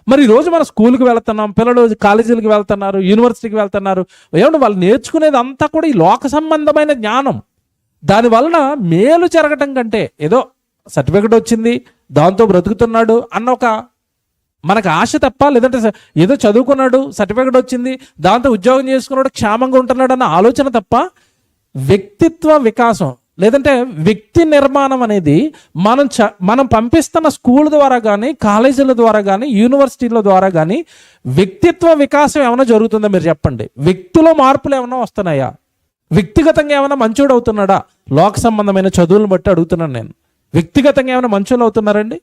మరి ఈరోజు మనం స్కూల్కి వెళ్తున్నాం, పిల్లలు కాలేజీలకు వెళ్తున్నారు, యూనివర్సిటీకి వెళ్తున్నారు. ఏమంటే వాళ్ళు నేర్చుకునేది అంతా కూడా ఈ లోక సంబంధమైన జ్ఞానం. దానివలన మేలు జరగటం కంటే ఏదో సర్టిఫికెట్ వచ్చింది దాంతో బ్రతుకుతున్నాడు అన్న ఒక మనకు ఆశ తప్ప, లేదంటే ఏదో చదువుకున్నాడు సర్టిఫికెట్ వచ్చింది దాంతో ఉద్యోగం చేసుకున్నాడు క్షేమంగా ఉంటున్నాడు అన్న ఆలోచన తప్ప వ్యక్తిత్వ వికాసం లేదంటే వ్యక్తి నిర్మాణం అనేది మనం పంపిస్తున్న స్కూల్ ద్వారా కానీ, కాలేజీల ద్వారా కానీ, యూనివర్సిటీల ద్వారా కానీ వ్యక్తిత్వ వికాసం ఏమైనా జరుగుతుందా? మీరు చెప్పండి. వ్యక్తిలో మార్పులు ఏమైనా వస్తున్నాయా? వ్యక్తిగతంగా ఏమైనా మంచోడు అవుతున్నాడా? లోక సంబంధమైన చదువులను బట్టి అడుగుతున్నాను నేను. వ్యక్తిగతంగా ఏమైనా మంచోళ్ళు అవుతున్నారండి?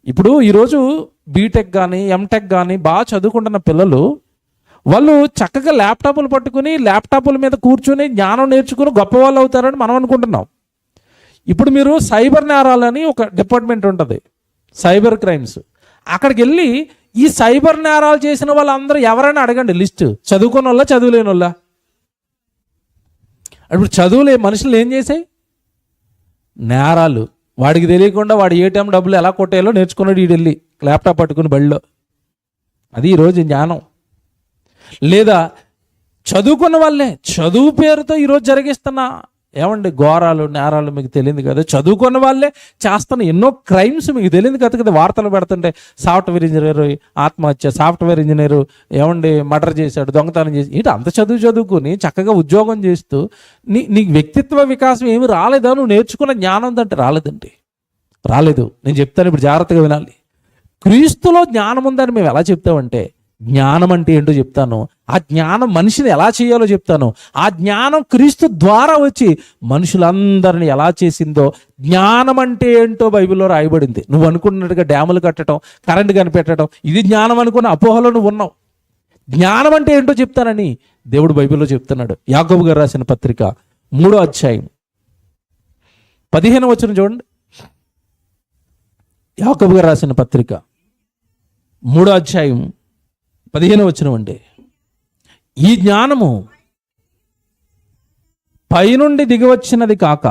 ఇప్పుడు ఈరోజు బీటెక్ కానీ ఎంటెక్ కానీ బాగా చదువుకుంటున్న పిల్లలు వాళ్ళు చక్కగా ల్యాప్టాప్లు పట్టుకుని ల్యాప్టాప్ల మీద కూర్చుని జ్ఞానం నేర్చుకుని గొప్ప వాళ్ళు అవుతారని మనం అనుకుంటున్నాం. ఇప్పుడు మీరు సైబర్ నేరాలని ఒక డిపార్ట్మెంట్ ఉంటుంది, సైబర్ క్రైమ్స్. అక్కడికి వెళ్ళి ఈ సైబర్ నేరాలు చేసిన వాళ్ళందరూ ఎవరైనా అడగండి లిస్టు. చదువుకున్న వాళ్ళ, చదువులేని వాళ్ళ? ఇప్పుడు చదువులే మనుషులు ఏం చేసాయి? నేరాలు. వాడికి తెలియకుండా వాడు ఏటీఎం డబ్బులు ఎలా కొట్టేయాలో నేర్చుకున్నాడు వీడు వెళ్ళి ల్యాప్టాప్ పట్టుకుని బడిలో. అది ఈరోజు జ్ఞానం. లేదా చదువుకున్న వాళ్ళే చదువు పేరుతో ఈరోజు జరిగిస్తున్న ఏమండి ఘోరాలు నేరాలు మీకు తెలియదు కదా. చదువుకున్న వాళ్ళే చేస్తున్న ఎన్నో క్రైమ్స్ మీకు తెలియదు కదా. వార్తలు పెడుతుంటే సాఫ్ట్వేర్ ఇంజనీరు ఆత్మహత్య, సాఫ్ట్వేర్ ఇంజనీరు ఏమండి మర్డర్ చేశాడు, దొంగతనం చేసి, ఇటు అంత చదువుకుని చక్కగా ఉద్యోగం చేస్తూ నీకు వ్యక్తిత్వ వికాసం ఏమి రాలేదా? నువ్వు నేర్చుకున్న జ్ఞానం అంటే రాలేదు. నేను చెప్తాను, ఇప్పుడు జాగ్రత్తగా వినాలి. క్రీస్తులో జ్ఞానం ఉందని మేము ఎలా చెప్తామంటే, జ్ఞానం అంటే ఏంటో చెప్తాను. ఆ జ్ఞానం మనిషిని ఎలా చేయాలో చెప్తాను. ఆ జ్ఞానం క్రీస్తు ద్వారా వచ్చి మనుషులందరినీ ఎలా చేసిందో, జ్ఞానం అంటే ఏంటో బైబిల్లో రాయబడింది. నువ్వు అనుకున్నట్టుగా డ్యాములు కట్టడం, కరెంటు కనిపెట్టడం ఇది జ్ఞానం అనుకున్న అపోహలో నువ్వు ఉన్నావు. జ్ఞానం అంటే ఏంటో చెప్తానని దేవుడు బైబిల్లో చెప్తున్నాడు. యాకోబు గారు రాసిన పత్రిక 3వ అధ్యాయం 15వ వచనం చూడండి. యాకోబు గారు రాసిన పత్రిక 3వ అధ్యాయం 15వ వచనం అండి. ఈ జ్ఞానము పైనుండి దిగివచ్చినది కాక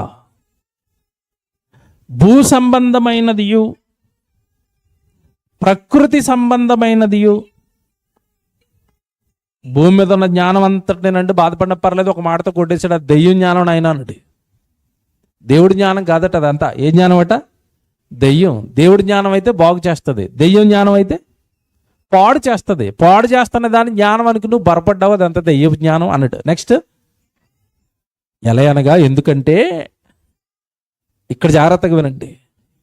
భూ సంబంధమైనదియు ప్రకృతి సంబంధమైనదియు. భూమి మీద ఉన్న జ్ఞానం అంతటినంటే బాధపడిన పర్లేదు, ఒక మాటతో కొట్టేసాడు, అది దెయ్యం జ్ఞానం అయినా అన్నది. దేవుడి జ్ఞానం కాదట అదంతా. ఏ జ్ఞానం అట? దెయ్యం. దేవుడి జ్ఞానం అయితే బాగు చేస్తుంది, దెయ్యం జ్ఞానం అయితే పాడు చేస్తుంది. పాడు చేస్తున్న దాని జ్ఞానం అనుకు నువ్వు బరపడ్డావు, అదంతా దెయ్యం జ్ఞానం అన్నట్టు. నెక్స్ట్, ఎలా అనగా, ఎందుకంటే ఇక్కడ జాగ్రత్తగా వినండి,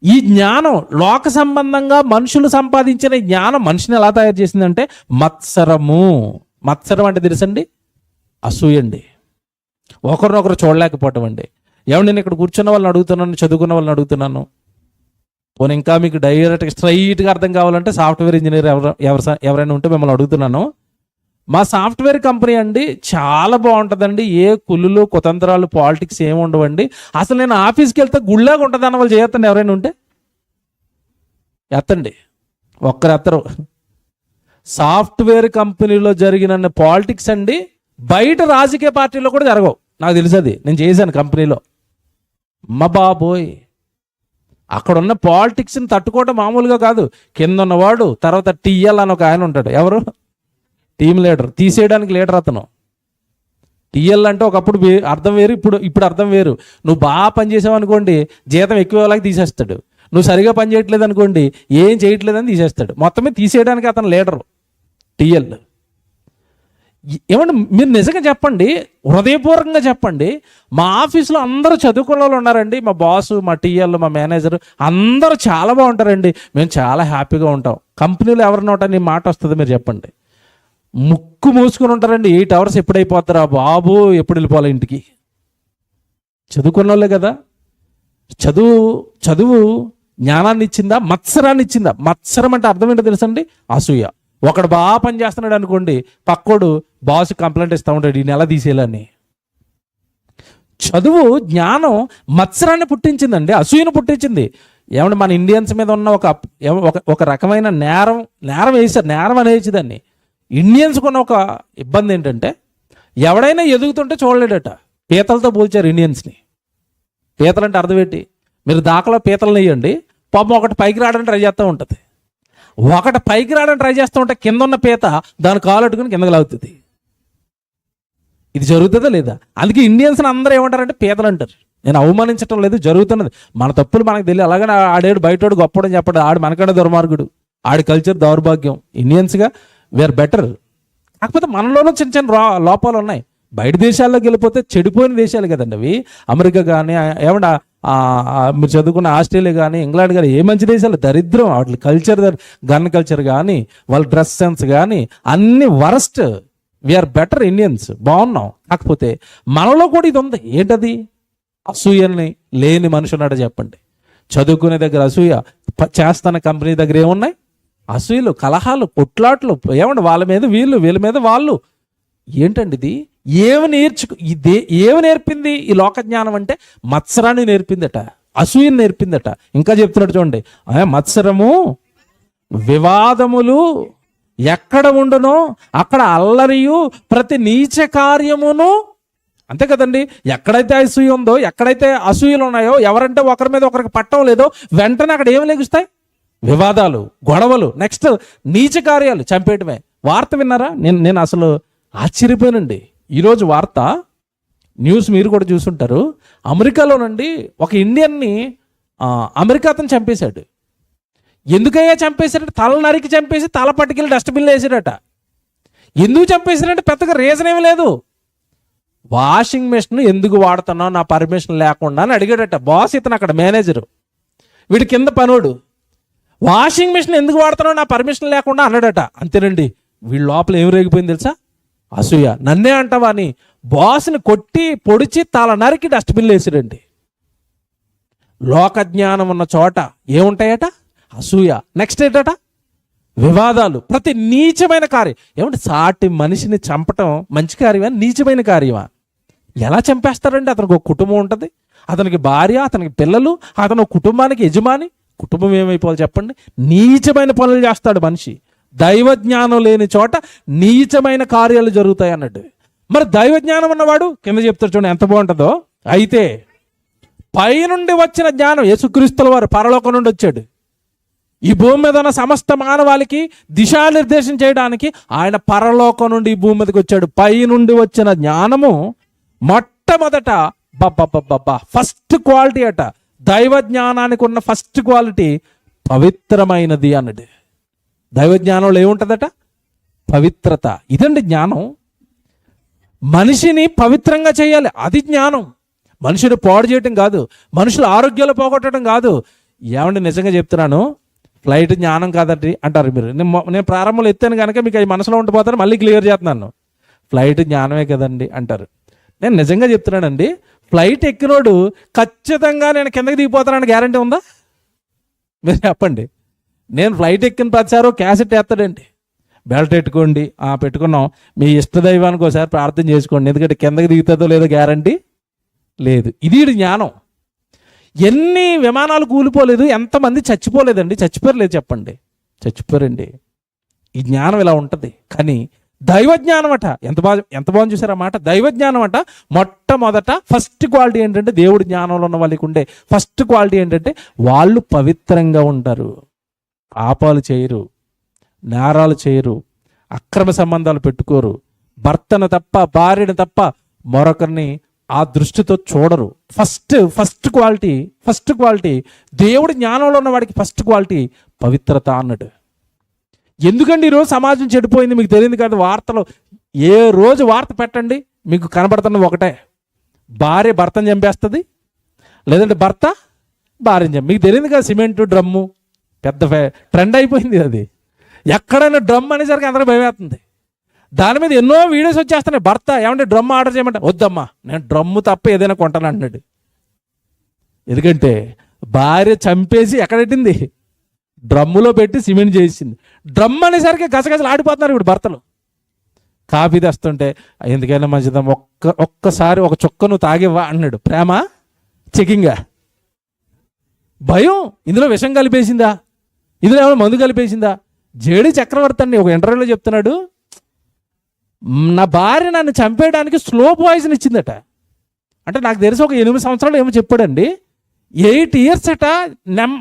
ఈ జ్ఞానం లోక సంబంధంగా మనుషులు సంపాదించిన జ్ఞానం మనిషిని ఎలా తయారు చేసిందంటే మత్సరము. మత్సరం అంటే తెలుసండి, అసూయండి, ఒకరినొకరు చూడలేకపోవటం అండి. ఏమండి, నేను ఇక్కడ కూర్చున్న వాళ్ళని అడుగుతున్నాను, చదువుకున్న వాళ్ళని అడుగుతున్నాను, పోనీ ఇంకా మీకు డైరెక్ట్గా స్ట్రైట్గా అర్థం కావాలంటే సాఫ్ట్వేర్ ఇంజనీర్ ఎవరైనా ఉంటే మిమ్మల్ని అడుగుతున్నాను. మా సాఫ్ట్వేర్ కంపెనీ అండి చాలా బాగుంటుందండి, ఏ కుళ్ళులు కుతంత్రాలు పాలిటిక్స్ ఏమి ఉండవండి, అసలు నేను ఆఫీస్కి వెళ్తే గుళ్ళాగా ఉంటుంది అన్న వాళ్ళు చేయొద్దండి. ఎవరైనా ఉంటే ఎత్తండి, ఒక్కరు ఎత్తరు. సాఫ్ట్వేర్ కంపెనీలో జరిగిన పాలిటిక్స్ అండి బయట రాజకీయ పార్టీలో కూడా జరగవు. నాకు తెలుసు, అది నేను చేశాను కంపెనీలో. మా బాబోయ్, అక్కడ ఉన్న పాలిటిక్స్ని తట్టుకోవడం మామూలుగా కాదు. కింద ఉన్నవాడు తర్వాత టీఎల్ అని ఒక ఆయన ఉంటాడు. ఎవరు? Team leader. తీసేయడానికి లీడర్ అతను. టీఎల్ అంటే ఒకప్పుడు అర్థం వేరు, ఇప్పుడు అర్థం వేరు. నువ్వు బాగా పనిచేసావు అనుకోండి, జీతం ఎక్కువ వాళ్ళకి తీసేస్తాడు. నువ్వు సరిగా పని చేయట్లేదు అనుకోండి, ఏం చేయట్లేదని తీసేస్తాడు. మొత్తమే తీసేయడానికి అతను లీడరు, టీఎల్. ఏమంటే మీరు నిజంగా చెప్పండి, హృదయపూర్వకంగా చెప్పండి, మా ఆఫీస్లో అందరూ చదువుకున్న వాళ్ళు ఉన్నారండి. మా బాసు, మా టీఎల్, మా మేనేజర్ అందరూ చాలా బాగుంటారండి, మేము చాలా హ్యాపీగా ఉంటాం. కంపెనీలో ఎవరినో నీ మాట వస్తుంది, మీరు చెప్పండి. ముక్కు మూసుకొని ఉంటారండి. 8 hours ఎప్పుడు అయిపోతారా బాబు, ఎప్పుడు వెళ్ళిపోవాలి ఇంటికి. చదువుకున్న వాళ్ళే కదా. చదువు జ్ఞానాన్ని ఇచ్చిందా, మత్సరాన్ని ఇచ్చిందా? మత్సరం అంటే అర్థం ఏంటో తెలుసండి, అసూయ. ఒకడు బాగా పని చేస్తున్నాడు అనుకోండి, పక్కోడు బాస్ కంప్లైంట్ ఇస్తూ ఉంటాడు, ఈ నెల తీసేయాలని. చదువు జ్ఞానం మత్సరాన్ని పుట్టించిందండి, అసూయను పుట్టించింది. ఏమంటే మన ఇండియన్స్ మీద ఉన్న ఒక రకమైన నేరం వేసారు, నేరం అనేసి దాన్ని. ఇండియన్స్కి ఉన్న ఒక ఇబ్బంది ఏంటంటే, ఎవడైనా ఎదుగుతుంటే చూడలేడట. పీతలతో పోల్చారు ఇండియన్స్ని. పీతలంటే అర్థం ఏంటి? మీరు దాకలో పీతలను వేయండి, పాపం ఒకటి పైకి రావడానికి ట్రై చేస్తూ ఉంటుంది. ఒకటి పైకి రావడానికి ట్రై చేస్తూ ఉంటే కింద ఉన్న పీత దాని కాలు అట్టుకుని కిందకి లాగుతుంది. ఇది జరుగుతుందా లేదా? అందుకే ఇండియన్స్ని అందరూ ఏమంటారంటే పీతలు అంటారు. నేను అవమానించడం లేదు, జరుగుతున్నది. మన తప్పులు మనకు తెలియదు. అలాగే ఆడేడు బయటోడు గొప్పడని చెప్పడం, ఆడు మనకంటే దుర్మార్గుడు, ఆడి కల్చర్ దౌర్భాగ్యం. ఇండియన్స్గా వీఆర్ బెటర్. కాకపోతే మనలోనూ చిన్న చిన్న లోపాలు ఉన్నాయి. బయట దేశాల్లోకి వెళ్ళిపోతే చెడిపోయిన దేశాలు కదండి అవి. అమెరికా కానీ, ఏమన్నా మీరు చదువుకున్న ఆస్ట్రేలియా కానీ, ఇంగ్లాండ్ కానీ, ఏ మంచి దేశాలు దరిద్రం. వాటి కల్చర్, గన్ కల్చర్ కానీ, వాళ్ళ డ్రెస్ సెన్స్ కానీ అన్ని వరస్ట్. వీఆర్ బెటర్ ఇండియన్స్, బాగున్నాం. కాకపోతే మనలో కూడా ఇది ఉంది. ఏంటది? అసూయని లేని మనిషి ఉన్నాడు చెప్పండి. చదువుకునే దగ్గర అసూయ, చేస్తున్న కంపెనీ దగ్గర ఏమున్నాయి? అసూయలు, కలహాలు, కొట్లాట్లు. ఏమండి, వాళ్ళ మీద వీళ్ళు, వీళ్ళ మీద వాళ్ళు. ఏంటండి ఇది? ఏమి నేర్పింది ఈ లోక జ్ఞానం అంటే? మత్సరాన్ని నేర్పిందట, అసూయని నేర్పిందట. ఇంకా చెప్తున్నాడు చూడండి, మత్సరము, వివాదములు ఎక్కడ ఉండునో అక్కడ అల్లరియు ప్రతి నీచ కార్యమును. అంతే కదండి. ఎక్కడైతే అసూయ ఉందో, ఎక్కడైతే అసూయలు ఉన్నాయో, ఎవరంటే ఒకరి మీద ఒకరికి పట్టం లేదో, వెంటనే అక్కడ ఏమి లెగుస్తాయి? వివాదాలు, గొడవలు. నెక్స్ట్ నీచ కార్యాలు, చంపేయటమే. వార్త విన్నారా? నేను అసలు ఆశ్చర్యపోయానండి. ఈరోజు వార్త, న్యూస్ మీరు కూడా చూసుంటారు. అమెరికాలోనండి ఒక ఇండియన్ని అమెరికా అతను చంపేశాడు. ఎందుకయ్యా చంపేశాడంటే, తల నరికి చంపేసి తల పట్టుకెళ్ళి డస్ట్బిన్లో వేసాడట. ఎందుకు చంపేశాడంటే పెద్దగా రీజన్ ఏమీ లేదు. వాషింగ్ మెషిన్ ఎందుకు వాడుతున్నావు నా పర్మిషన్ లేకుండా అని అడిగాడట బాస్. ఇతను అక్కడ మేనేజరు, వీడి కింద పనోడు. వాషింగ్ మెషిన్ ఎందుకు వాడుతున్నావు నా పర్మిషన్ లేకుండా అన్నాడట. అంతేనండి, వీళ్ళ లోపల ఏం రేగిపోయింది తెలుసా? అసూయ. నన్నే అంటావా అని బాస్ని కొట్టి పొడిచి తల నరికి డస్ట్బిన్లో వేసాడండి. లోక జ్ఞానం ఉన్న చోట ఏముంటాయట? అసూయ. నెక్స్ట్ ఏంటట? వివాదాలు, ప్రతి నీచమైన కార్యం. ఏమంటే సాటి మనిషిని చంపటం మంచి కార్యమా, నీచమైన కార్యమా? ఎలా చంపేస్తారండి? అతనికి ఒక కుటుంబం ఉంటుంది, అతనికి భార్య, అతనికి పిల్లలు, అతను కుటుంబానికి యజమాని. కుటుంబం ఏమైపోవాలి చెప్పండి? నీచమైన పనులు చేస్తాడు మనిషి. దైవ జ్ఞానం లేని చోట నీచమైన కార్యాలు జరుగుతాయి అన్నట్టు. మరి దైవ జ్ఞానం ఉన్నవాడు కింద చెప్తారు చూడండి ఎంత బాగుంటుందో. అయితే పైనుండి వచ్చిన జ్ఞానం, యేసుక్రీస్తుల వారు పరలోకం నుండి వచ్చాడు. ఈ భూమి మీద ఉన్న సమస్త మానవాళికి దిశానిర్దేశం చేయడానికి ఆయన పరలోకం నుండి ఈ భూమి మీదకి వచ్చాడు. పై నుండి వచ్చిన జ్ఞానము మొట్టమొదట ఫస్ట్ క్వాలిటీ అట. దైవ జ్ఞానానికి ఉన్న ఫస్ట్ క్వాలిటీ పవిత్రమైనది అన్నది. దైవ జ్ఞానంలో ఏముంటుందట? పవిత్రత. ఇదండి జ్ఞానం. మనిషిని పవిత్రంగా చేయాలి, అది జ్ఞానం. మనుషుని పాడు చేయటం కాదు, మనుషుల ఆరోగ్యాలు పోగొట్టడం కాదు. ఏమంటే నిజంగా చెప్తున్నాను, ఫ్లైట్ జ్ఞానం కాదండి అంటారు మీరు. నేను ప్రారంభంలో ఎత్తాను కనుక మీకు అవి మనసులో ఉండిపోతాను, మళ్ళీ క్లియర్ చేస్తున్నాను. ఫ్లైట్ జ్ఞానమే కదండి అంటారు. నేను నిజంగా చెప్తున్నానండి, ఫ్లైట్ ఎక్కినోడు ఖచ్చితంగా నేను కిందకి దిగిపోతానని గ్యారంటీ ఉందా? మీరు చెప్పండి. నేను ఫ్లైట్ ఎక్కిన ప్రతిసారి క్యాసెట్ వేస్తాడండి, బెల్ట్ పెట్టుకోండి, పెట్టుకున్నాం, మీ ఇష్టదైవానికి ఒకసారి ప్రార్థన చేసుకోండి, ఎందుకంటే కిందకి దిగుతుందో లేదో గ్యారంటీ లేదు. ఇది జ్ఞానం. ఎన్ని విమానాలు కూలిపోలేదు, ఎంతమంది చచ్చిపోలేదండి? చచ్చిపోలేదు చెప్పండి, చచ్చిపోరండి. ఈ జ్ఞానం ఇలా ఉంటుంది. కానీ దైవజ్ఞానం అట ఎంత బాగుంది చూసారు ఆ మాట. దైవజ్ఞానం అట మొట్టమొదట ఫస్ట్ క్వాలిటీ ఏంటంటే, దేవుడి జ్ఞానంలో ఉన్న వాళ్ళకి ఉండే ఫస్ట్ క్వాలిటీ ఏంటంటే, వాళ్ళు పవిత్రంగా ఉంటారు, పాపాలు చేయరు, నేరాలు చేయరు, అక్రమ సంబంధాలు పెట్టుకోరు, భర్తను తప్ప భార్యను తప్ప మరొకరిని ఆ దృష్టితో చూడరు. ఫస్ట్ క్వాలిటీ దేవుడి జ్ఞానంలో ఉన్న వాడికి ఫస్ట్ క్వాలిటీ పవిత్రత అన్నట్టు. ఎందుకండి ఈరోజు సమాజం చెడిపోయింది మీకు తెలియదు కదా. వార్తలు ఏ రోజు వార్త పెట్టండి మీకు కనబడుతున్నది ఒకటే, భార్య భర్తను చంపేస్తుంది, లేదంటే భర్త భార్యను చంపి. మీకు తెలియదు కదా, సిమెంటు డ్రమ్ము పెద్ద ట్రెండ్ అయిపోయింది. అది ఎక్కడైనా డ్రమ్ అనేసరికి అందరూ భయమేస్తుంది. దాని మీద ఎన్నో వీడియోస్ వచ్చేస్తున్నాయి. భర్త ఏమంటే డ్రమ్ ఆర్డర్ చేయమంటే, వద్దమ్మా నేను డ్రమ్ము తప్ప ఏదైనా కొంటాను అంటున్నాడు. ఎందుకంటే భార్య చంపేసి ఎక్కడెట్టింది, డ్రమ్ములో పెట్టి సిమెంట్ చేసింది. డ్రమ్ అనేసరికి గసగసలు ఆడిపోతున్నారు ఇప్పుడు భర్తలు. కాఫీ తెస్తుంటే, ఎందుకైనా మంచిదా ఒక్కసారి ఒక చుక్క నువ్వు తాగివ్వా అన్నాడు. ప్రేమ చెకింగా, భయం, ఇందులో విషం కలిపేసిందా, ఇందులో ఏమైనా మందు కలిపేసిందా. జేడి చక్రవర్తి అండి ఒక ఇంటర్వ్యూలో చెప్తున్నాడు, నా భార్య నన్ను చంపేయడానికి స్లో పాయిజన్ ఇచ్చిందట. అంటే నాకు తెలిసి ఒక 8 సంవత్సరాలు ఏమో చెప్పాడండి. 8 years అట.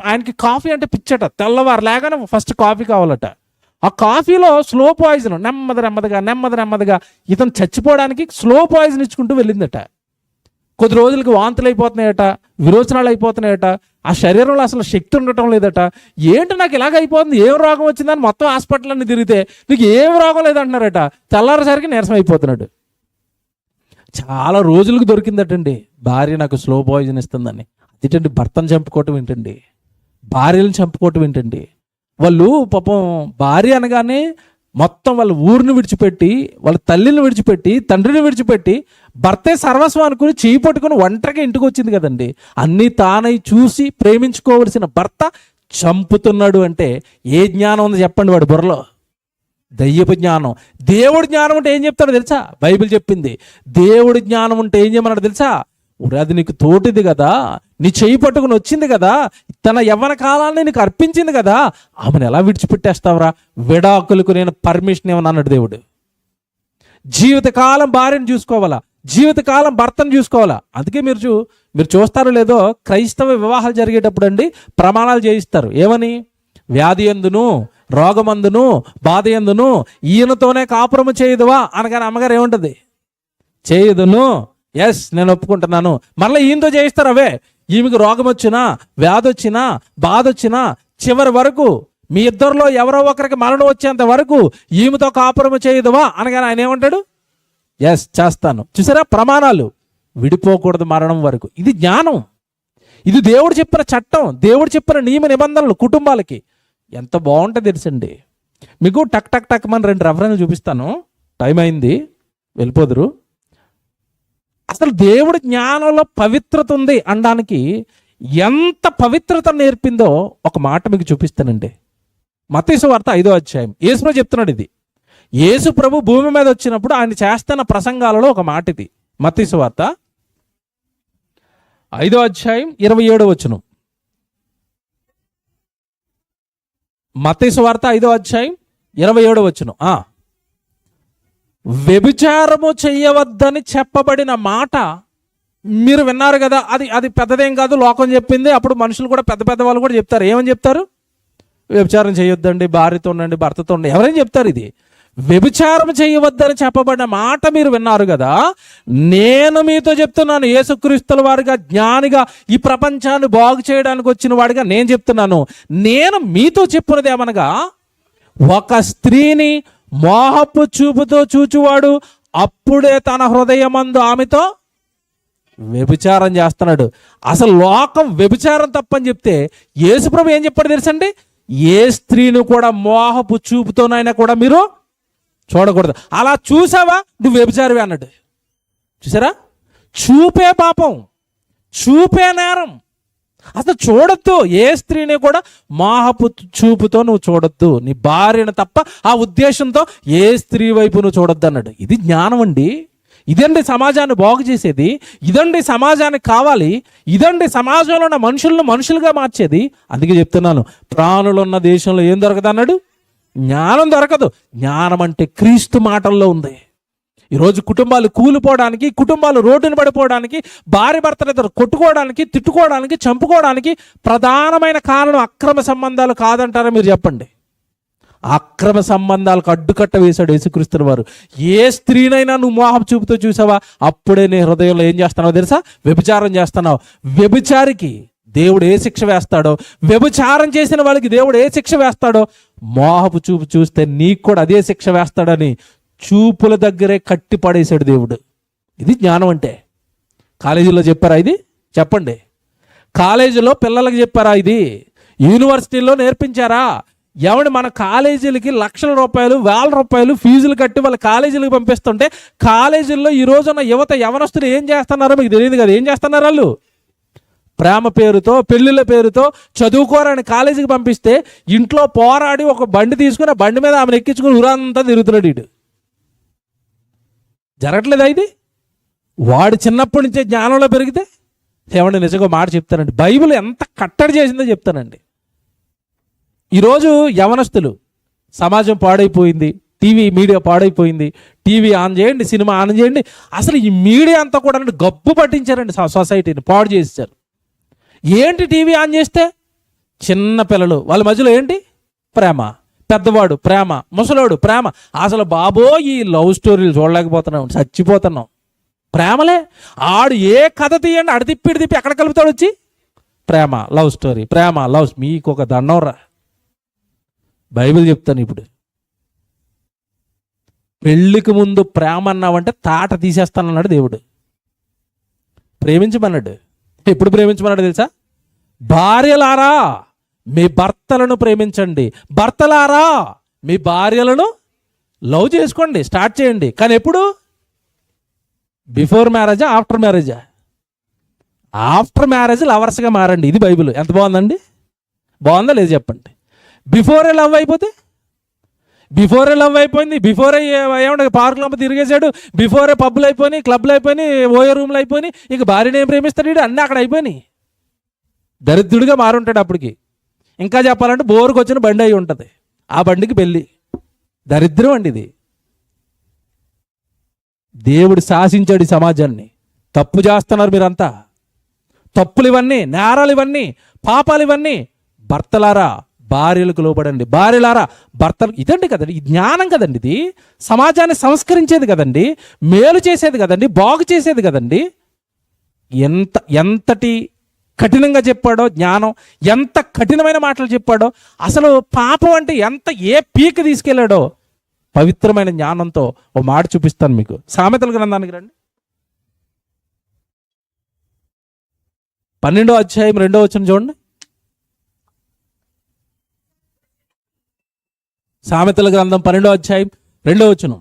ఆయనకి కాఫీ అంటే పిచ్చట. తెల్లవారు లేగానే ఫస్ట్ కాఫీ కావాలట. ఆ కాఫీలో స్లో పాయిజన్ నెమ్మదిగా ఇతను చచ్చిపోవడానికి స్లో పాయిజన్ ఇచ్చుకుంటూ వెళ్ళిందట. కొద్ది రోజులకి వాంతులు అయిపోతున్నాయట, విరోచనాలు అయిపోతున్నాయట, ఆ శరీరంలో అసలు శక్తి ఉండటం లేదట. ఏంటి నాకు ఇలాగ అయిపోతుంది, ఏం రోగం వచ్చిందని మొత్తం హాస్పిటల్ అన్ని తిరిగితే నీకు ఏం రోగం లేదంటున్నారట. తెల్లారేసరికి నీరసం అయిపోతున్నాడు. చాలా రోజులకు దొరికిందటండి భార్య నాకు స్లో పాయిజన్ ఇస్తుందని. అదేంటండి, భర్తను చంపుకోవటం ఏంటండి, భార్యలను చంపుకోవటం ఏంటండి. వాళ్ళు పాపం భార్య అనగానే మొత్తం వాళ్ళ ఊరిని విడిచిపెట్టి, వాళ్ళ తల్లిని విడిచిపెట్టి, తండ్రిని విడిచిపెట్టి, భర్తే సర్వస్వం అనుకుని చేయి పట్టుకుని ఒంటరిగా ఇంటికి వచ్చింది కదండి. అన్నీ తానై చూసి ప్రేమించుకోవలసిన భర్త చంపుతున్నాడు అంటే ఏ జ్ఞానం ఉంది చెప్పండి వాడి బుర్రలో? దయ్యపు జ్ఞానం. దేవుడి జ్ఞానం ఉంటే ఏం చెప్తాడో తెలుసా? బైబిల్ చెప్పింది. దేవుడి జ్ఞానం ఉంటే ఏం చేయమన్నాడు తెలుసా? అది నీకు తోటిది కదా, నీ చేయి పట్టుకుని వచ్చింది కదా, తన యవ్వన కాలాన్ని నీకు అర్పించింది కదా, ఆమెను ఎలా విడిచిపెట్టేస్తావురా? విడాకులకు నేను పర్మిషన్ ఏమన్నా అన్నాడు దేవుడు. జీవితకాలం భార్యను చూసుకోవాలా, జీవితకాలం భర్తను చూసుకోవాలా. అందుకే మీరు చూస్తారో లేదో, క్రైస్తవ వివాహాలు జరిగేటప్పుడు అండి ప్రమాణాలు చేయిస్తారు. ఏమని? వ్యాధి ఎందును, రోగమందును, బాధ ఎందును ఈయనతోనే కాపురము చేయదువా అనగానే అమ్మగారు ఏముంటుంది? చేయదును. ఎస్, నేను ఒప్పుకుంటున్నాను. మళ్ళీ ఈయనతో చేయిస్తారు. అవే ఈమెకు రోగం వచ్చినా, వ్యాధి వచ్చినా, బాధ వచ్చినా, చివరి వరకు మీ ఇద్దరిలో ఎవరో ఒకరికి మరణం వచ్చేంత వరకు ఈమెతో కాపురము చేయదువా అనగానే ఆయన ఏమంటాడు? ఎస్, చేస్తాను. చూసారా, ప్రమాణాలు. విడిపోకూడదు మరణం వరకు. ఇది జ్ఞానం. ఇది దేవుడు చెప్పిన చట్టం, దేవుడు చెప్పిన నియమ నిబంధనలు కుటుంబాలకి. ఎంత బాగుంటుంది తెలుసండి. మీకు టక్ టక్ టక్ మన 2 రెఫరెన్స్లు చూపిస్తాను, టైం అయింది, వెళ్ళిపోదురు. అసలు దేవుడి జ్ఞానంలో పవిత్రత ఉంది అనడానికి ఎంత పవిత్రత నేర్పిందో ఒక మాట మీకు చూపిస్తానండి. మత్తయి సువార్త 5వ అధ్యాయం. యేసు చెప్తున్నాడు ఇది. యేసు ప్రభు భూమి మీద వచ్చినప్పుడు ఆయన చేస్తున్న ప్రసంగాలలో ఒక మాట ఇది. మత్తయి సువార్త 5వ అధ్యాయం 27వ వచనం. మత్తయి సువార్త 5వ అధ్యాయం 27వ వచనం. వ్యభిచారము చెయ్యవద్దని చెప్పబడిన మాట మీరు విన్నారు కదా. అది పెద్దదేం కాదు, లోకం చెప్పింది. అప్పుడు మనుషులు కూడా పెద్ద వాళ్ళు కూడా చెప్తారు. ఏమని చెప్తారు? వ్యభిచారం చేయొద్దండి, భార్యతో ఉండండి, భర్తతో ఉండండి, ఎవరైనా చెప్తారు ఇది. వ్యభిచారం చేయవద్దని చెప్పబడిన మాట మీరు విన్నారు కదా. నేను మీతో చెప్తున్నాను, యేసుక్రీస్తుల వారిగా, జ్ఞానిగా, ఈ ప్రపంచాన్ని బాగు చేయడానికి వచ్చిన వాడిగా నేను చెప్తున్నాను. నేను మీతో చెప్పున్నది ఏమనగా, ఒక స్త్రీని మోహపు చూపుతో చూచువాడు అప్పుడే తన హృదయమందు ఆమెతో వ్యభిచారం చేస్తున్నాడు. అసలు లోకం వ్యభిచారం తప్పని చెప్తే యేసుప్రభు ఏం చెప్పాడు తెలుసండి? ఏ స్త్రీని కూడా మోహపు చూపుతోనైనా కూడా మీరు చూడకూడదు. అలా చూసావా నువ్వు వ్యభిచారివి అన్నాడు. చూసారా? చూపే పాపం, చూపే నేరం. అసలు చూడొద్దు. ఏ స్త్రీని కూడా మోహపు చూపుతో నువ్వు చూడొద్దు, నీ భార్యను తప్ప. ఆ ఉద్దేశంతో ఏ స్త్రీ వైపు నువ్వు చూడొద్దు అన్నాడు. ఇది జ్ఞానం అండి. ఇదండి సమాజాన్ని బాగు చేసేది. ఇదండి సమాజానికి కావాలి. ఇదండి సమాజంలో ఉన్న మనుషులను మనుషులుగా మార్చేది. అందుకే చెప్తున్నాను, ప్రాణులున్న దేశంలో ఏం దొరకదు అన్నాడు? జ్ఞానం దొరకదు. జ్ఞానం అంటే క్రీస్తు మాటల్లో ఉంది. ఈరోజు కుటుంబాలు కూలిపోవడానికి, కుటుంబాలు రోడ్డున పడిపోవడానికి, భార్య భర్తలు ఇద్దరు కొట్టుకోవడానికి, తిట్టుకోవడానికి, చంపుకోవడానికి ప్రధానమైన కారణం అక్రమ సంబంధాలు కాదంటారా మీరు చెప్పండి? అక్రమ సంబంధాలకు అడ్డుకట్ట వేశాడు యేసుక్రీస్తు వారు. ఏ స్త్రీనైనా నువ్వు మోహం చూపుతో చూసావా, అప్పుడే నీ హృదయంలో ఏం చేస్తున్నావు తెలుసా? వ్యభిచారం చేస్తున్నావు. వ్యభిచారికి దేవుడు ఏ శిక్ష వేస్తాడో, వ్యభిచారం చేసిన వాళ్ళకి దేవుడు ఏ శిక్ష వేస్తాడో, మోహపు చూపు చూస్తే నీకు కూడా అదే శిక్ష వేస్తాడని చూపుల దగ్గరే కట్టి పడేశాడు దేవుడు. ఇది జ్ఞానం అంటే. కాలేజీలో చెప్పారా ఇది? చెప్పండి. కాలేజీలో పిల్లలకు చెప్పారా ఇది? యూనివర్సిటీల్లో నేర్పించారా? ఎవడు మన కాలేజీలకి లక్షల రూపాయలు, వేల రూపాయలు ఫీజులు కట్టి వాళ్ళ కాలేజీలకు పంపిస్తుంటే, కాలేజీల్లో ఈ రోజున్న యువత యవనస్తులు ఏం చేస్తున్నారో మీకు తెలియదు కదా. ఏం చేస్తున్నారు వాళ్ళు? ప్రేమ పేరుతో, పెళ్ళిళ్ళ పేరుతో చదువుకోరని కాలేజీకి పంపిస్తే ఇంట్లో పోరాడి ఒక బండి తీసుకుని ఆ బండి మీద ఆమెను ఎక్కించుకుని ఊరంతా తిరుగుతున్నాడు వీడు. జరగట్లేదా ఇది? వాడు చిన్నప్పటి నుంచే జ్ఞానంలో పెరిగితే ఏమంటే నిజంగా మాట చెప్తానండి, బైబిల్ ఎంత కట్టడి చేసిందో చెప్తానండి. ఈరోజు యవనస్తులు, సమాజం పాడైపోయింది, టీవీ మీడియా పాడైపోయింది. టీవీ ఆన్ చేయండి, సినిమా ఆన్ చేయండి. అసలు ఈ మీడియా అంతా కూడా గబ్బు పట్టించారండి, సొసైటీని పాడు చేశారు. ఏంటి టీవీ ఆన్ చేస్తే? చిన్న పిల్లలు, వాళ్ళ మధ్యలో ఏంటి? ప్రేమ. పెద్దవాడు ప్రేమ, ముసలోడు ప్రేమ. అసలు బాబో ఈ లవ్ స్టోరీలు చూడలేకపోతున్నాం, చచ్చిపోతున్నాం. ప్రేమలే. ఆడు ఏ కథ తీయండి, అడి తిప్పి ఇడి తిప్పి ఎక్కడ కలుపుతాడు వచ్చి? ప్రేమ, లవ్ స్టోరీ, ప్రేమ, లవ్. మీకు ఒక దండంరా. బైబిల్ చెప్తాను ఇప్పుడు. పెళ్ళికి ముందు ప్రేమ అన్నావంటే తాట తీసేస్తానన్నాడు దేవుడు. ప్రేమించమన్నాడు. ఎప్పుడు ప్రేమించమన్నాడు తెలుసా? భార్యలారా మీ భర్తలను ప్రేమించండి, భర్తలారా మీ భార్యలను లవ్ చేసుకోండి, స్టార్ట్ చేయండి. కానీ ఎప్పుడు? బిఫోర్ మ్యారేజా, ఆఫ్టర్ మ్యారేజా? ఆఫ్టర్ మ్యారేజ్ లవర్స్గా మారండి. ఇది బైబిల్. ఎంత బాగుందండి? బాగుందా లేదు చెప్పండి. బిఫోరే లవ్ అయిపోతే, బిఫోరే లవ్ అయిపోయింది, బిఫోరే ఏమంటే పార్కులో తిరిగేశాడు, బిఫోరే పబ్బులు అయిపోయినాయి, క్లబ్లు అయిపోయినాయి, ఓయో రూమ్లు అయిపోయినాయి, ఇక భార్యను ఏం ప్రేమిస్తాడు వీడు? అన్నీ అక్కడ అయిపోయినాయి. దరిద్రుడిగా మారుంటాడు అప్పటికి. ఇంకా చెప్పాలంటే బోరుకు వచ్చిన బండి అయి ఉంటుంది, ఆ బండికి పెళ్ళి. దరిద్రం అండి ఇది. దేవుడు శాసించాడు ఈ సమాజాన్ని. తప్పు చేస్తున్నారు మీరంతా. తప్పులు ఇవన్నీ, నేరాలు ఇవన్నీ, పాపాలు ఇవన్నీ. భర్తలారా భార్యలకు లోబడండి, భార్యలారా భర్తలు. ఇదండి కదండి ఈ జ్ఞానం కదండి. ఇది సమాజాన్ని సంస్కరించేది కదండి, మేలు చేసేది కదండి, బాగు చేసేది కదండి. ఎంతటి కఠినంగా చెప్పాడో జ్ఞానం, ఎంత కఠినమైన మాటలు చెప్పాడో. అసలు పాపం అంటే ఎంత, ఏ పీక్ తీసుకెళ్ళాడో పవిత్రమైన జ్ఞానంతో ఓ మాట చూపిస్తాను మీకు. సామెతల గ్రంథానికి రండి. 12వ అధ్యాయం 2వ వచనం చూడండి. సామెతల గ్రంథం 12వ అధ్యాయం 2వ వచనం.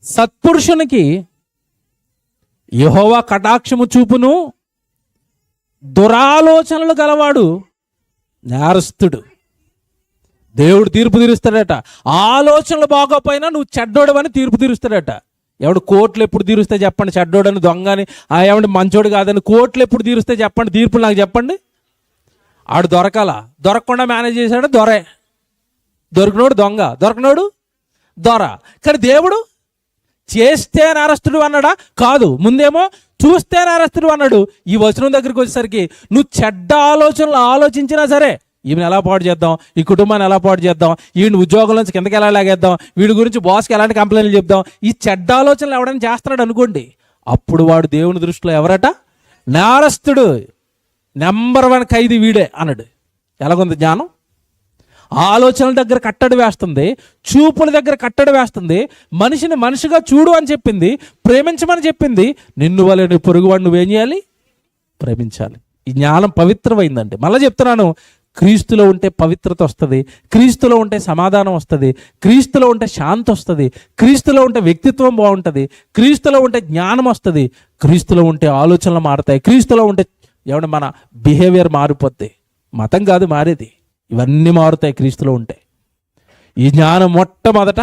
సత్పురుషునికి యెహోవా కటాక్షము చూపును, దురాలోచనలు గలవాడు నేరస్తుడు. దేవుడు తీర్పు తీరుస్తాడట. ఆలోచనలు బాగోపోయినా నువ్వు చెడ్డోడవని తీర్పు తీరుస్తాడట. ఎవడు కోట్లు ఎప్పుడు తీరుస్తే చెప్పండి? చెడ్డోడని, దొంగని, ఎవడు మంచోడు కాదని కోట్లు ఎప్పుడు తీరుస్తే చెప్పండి? తీర్పులు నాకు చెప్పండి. ఆడు దొరకాల, దొరకకుండా మేనేజ్ చేశాడు దొరే. దొరికినోడు దొంగ, దొరకనోడు దొర. కానీ దేవుడు చేస్తే నేరస్తుడు అన్నాడా? కాదు. ముందేమో చూస్తే నేరస్తుడు అన్నాడు. ఈ వచనం దగ్గరికి వచ్చేసరికి నువ్వు చెడ్డ ఆలోచనలు ఆలోచించినా సరే ఈమెను ఎలా పాడు చేద్దాం, ఈ కుటుంబాన్ని ఎలా పాడు చేద్దాం, వీడిని ఉద్యోగం నుంచి కిందకి ఎలా లాగేద్దాం, వీడి గురించి బాస్కి ఎలాంటి కంప్లైంట్లు చెప్దాం, ఈ చెడ్డ ఆలోచనలు ఎవడైనా చేస్తున్నాడు అనుకోండి, అప్పుడు వాడు దేవుని దృష్టిలో ఎవరట? నేరస్తుడు. నెంబర్ 1 ఖైదీ వీడే అన్నాడు. ఎలాగుంది జ్ఞానం? ఆలోచనల దగ్గర కట్టడి వేస్తుంది, చూపుల దగ్గర కట్టడి వేస్తుంది, మనిషిని మనిషిగా చూడు అని చెప్పింది, ప్రేమించమని చెప్పింది. నిన్ను వలె నీ పొరుగువాడు నువ్వేం చేయాలి? ప్రేమించాలి. ఈ జ్ఞానం పవిత్రమైందండి. మళ్ళీ చెప్తున్నాను, క్రీస్తులో ఉంటే పవిత్రత వస్తుంది, క్రీస్తులో ఉంటే సమాధానం వస్తుంది, క్రీస్తులో ఉంటే శాంతి వస్తుంది, క్రీస్తులో ఉంటే వ్యక్తిత్వం బాగుంటుంది, క్రీస్తులో ఉంటే జ్ఞానం వస్తుంది, క్రీస్తులో ఉంటే ఆలోచనలు మారుతాయి, క్రీస్తులో ఉంటే ఏమన్నా మన బిహేవియర్ మారిపోద్ది. మతం కాదు మారేది, ఇవన్నీ మారుతాయి క్రీస్తులో ఉంటే. ఈ జ్ఞానం మొట్టమొదట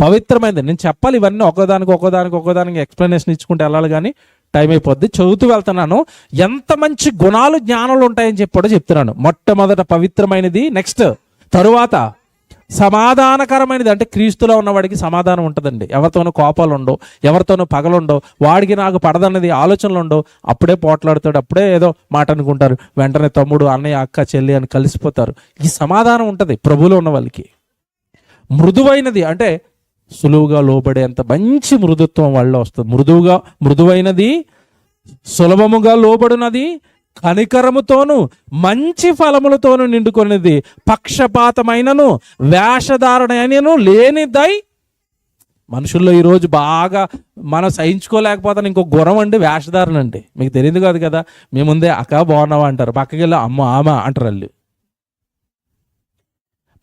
పవిత్రమైంది. నేను చెప్పాలి ఇవన్నీ ఒక్కోదానికి ఎక్స్ప్లెనేషన్ ఇచ్చుకుంటూ వెళ్ళాలి, కానీ టైం అయిపోద్ది. చదువుతూ వెళ్తున్నాను. ఎంత మంచి గుణాలు జ్ఞానంలో ఉంటాయని చెప్పాడో చెప్తున్నాను. మొట్టమొదట పవిత్రమైనది, నెక్స్ట్ తరువాత సమాధానకరమైనది. అంటే క్రీస్తులో ఉన్నవాడికి సమాధానం ఉంటుందండి. ఎవరితోనూ కోపాలు ఉండవు, ఎవరితోనూ పగలుండవు, వాడికి నాకు పడదన్నది ఆలోచనలు ఉండవు. అప్పుడే పోట్లాడుతాడు, అప్పుడే ఏదో మాట అనుకుంటారు, వెంటనే తమ్ముడు, అన్నయ్య, అక్క, చెల్లి అని కలిసిపోతారు. ఈ సమాధానం ఉంటుంది ప్రభువులో ఉన్న వాళ్ళకి. మృదువైనది అంటే సులువుగా లోబడేంత మంచి మృదుత్వం వాళ్ళలో వస్తుంది. మృదువైనది, సులభముగా లోబడినది, కనికరముతోను మంచి ఫలములతోనూ నిండుకొనిది, పక్షపాతమైనను వేషధారణను లేనిదై. మనుషుల్లో ఈరోజు బాగా మనం సహించుకోలేకపోతాను ఇంకో గుణం అండి వేషధారణ అండి. మీకు తెలియదు కాదు కదా, మీ ముందే అక్క బాగున్నావా అంటారు, పక్కకి వెళ్ళి అమ్మ ఆమె అంటారు వాళ్ళు.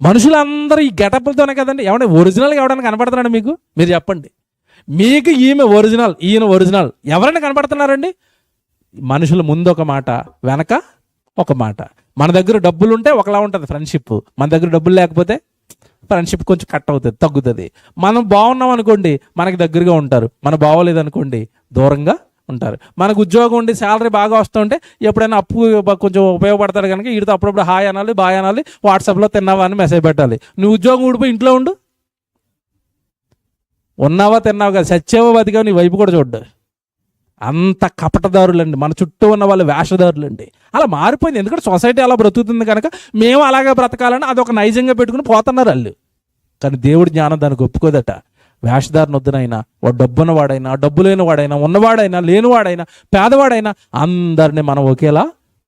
మనుషులందరూ ఈ గెటప్లతోనే కదండి. ఎవడ ఒరిజినల్గా ఎవడైనా కనపడుతున్నాడు మీకు? మీరు చెప్పండి. మీకు ఈమె ఒరిజినల్, ఈయన ఒరిజినల్ ఎవరైనా కనపడుతున్నారండి? మనుషుల ముందు ఒక మాట, వెనక ఒక మాట. మన దగ్గర డబ్బులు ఉంటే ఒకలా ఉంటుంది ఫ్రెండ్షిప్, మన దగ్గర డబ్బులు లేకపోతే ఫ్రెండ్షిప్ కొంచెం కట్ అవుతుంది, తగ్గుతుంది. మనం బాగున్నాం అనుకోండి మనకి దగ్గరగా ఉంటారు, మనం బాగోలేదు అనుకోండి దూరంగా ఉంటారు. మనకు ఉద్యోగం ఉండి శాలరీ బాగా వస్తుంటే ఎప్పుడైనా అప్పు కొంచెం ఉపయోగపడతారు కనుక వీడితో అప్పుడప్పుడు హాయ్ అనాలి, బాయ్ అనాలి, వాట్సాప్లో తిన్నావా అని మెసేజ్ పెట్టాలి. నువ్వు ఉద్యోగం ఊడిపోయి ఇంట్లో ఉండు, ఉన్నావా తిన్నావు కదా, సచ్చేవా బతికావు, నీ వైపు కూడా చూడ్డు. అంత కపటదారులండి మన చుట్టూ ఉన్న వాళ్ళు, వేషధారులండి. అలా మారిపోయింది. ఎందుకంటే సొసైటీ అలా బ్రతుకుతుంది కనుక మేము అలాగే బ్రతకాలని అదొక నైజంగా పెట్టుకుని పోతున్నారు వాళ్ళు. కానీ దేవుడి జ్ఞానం దానికి ఒప్పుకోదట. వేషధారణ వద్దునైనా, వాడు డబ్బున్నవాడైనా, డబ్బు లేనివాడైనా, ఉన్నవాడైనా, లేనివాడైనా, పేదవాడైనా అందరినీ మనం ఒకేలా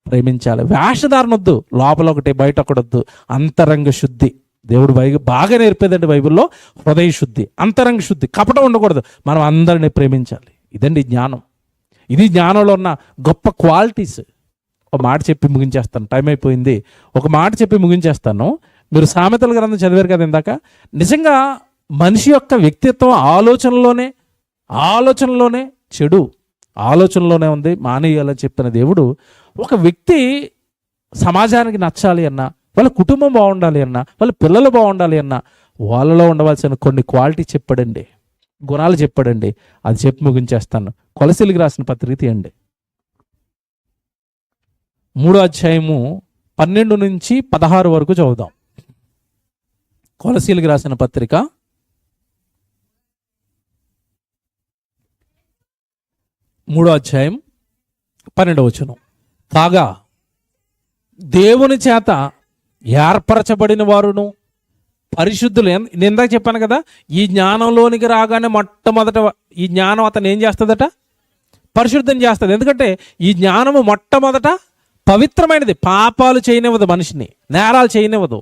ప్రేమించాలి. వేషధారణ వద్దు, లోపల ఒకటి బయట ఒకటొద్దు. అంతరంగ శుద్ధి దేవుడు బాగా నేర్పేదండి బైబిల్లో. హృదయ శుద్ధి, అంతరంగ శుద్ధి, కపటం ఉండకూడదు. మనం అందరినీ ప్రేమించాలి. ఇదండి జ్ఞానం. ఇది జ్ఞానంలో ఉన్న గొప్ప క్వాలిటీస్. ఒక మాట చెప్పి ముగించేస్తాను, టైం అయిపోయింది. ఒక మాట చెప్పి ముగించేస్తాను. మీరు సామెతల గ్రంథం చదివారు కదా ఇందాక. నిజంగా మనిషి యొక్క వ్యక్తిత్వం ఆలోచనలోనే చెడు ఆలోచనలోనే ఉంది, మానేయాలని చెప్పిన దేవుడు ఒక వ్యక్తి సమాజానికి నచ్చాలి అన్నా, వాళ్ళ కుటుంబం బాగుండాలి అన్నా, వాళ్ళ పిల్లలు బాగుండాలి అన్నా, వాళ్ళలో ఉండవలసిన కొన్ని క్వాలిటీ చెప్పాడండి, గుణాలు చెప్పాడండి. అది చెప్పి ముగించేస్తాను. కొలసీలకు రాసిన పత్రిక తీయండి, 3వ అధ్యాయము 12 నుంచి 16 వరకు చదువుదాం. కొలసీలకు రాసిన పత్రిక 3వ అధ్యాయం 12వ వచనం. కాగా దేవుని చేత ఏర్పరచబడిన వారును పరిశుద్ధులు. నేను ఇందాక చెప్పాను కదా, ఈ జ్ఞానంలోనికి రాగానే మొట్టమొదట ఈ జ్ఞానం అతను ఏం చేస్తుందట? పరిశుద్ధం చేస్తుంది. ఎందుకంటే ఈ జ్ఞానము మొట్టమొదట పవిత్రమైనది. పాపాలు చేయనివ్వదు, మనిషిని నేరాలు చేయనివ్వదు,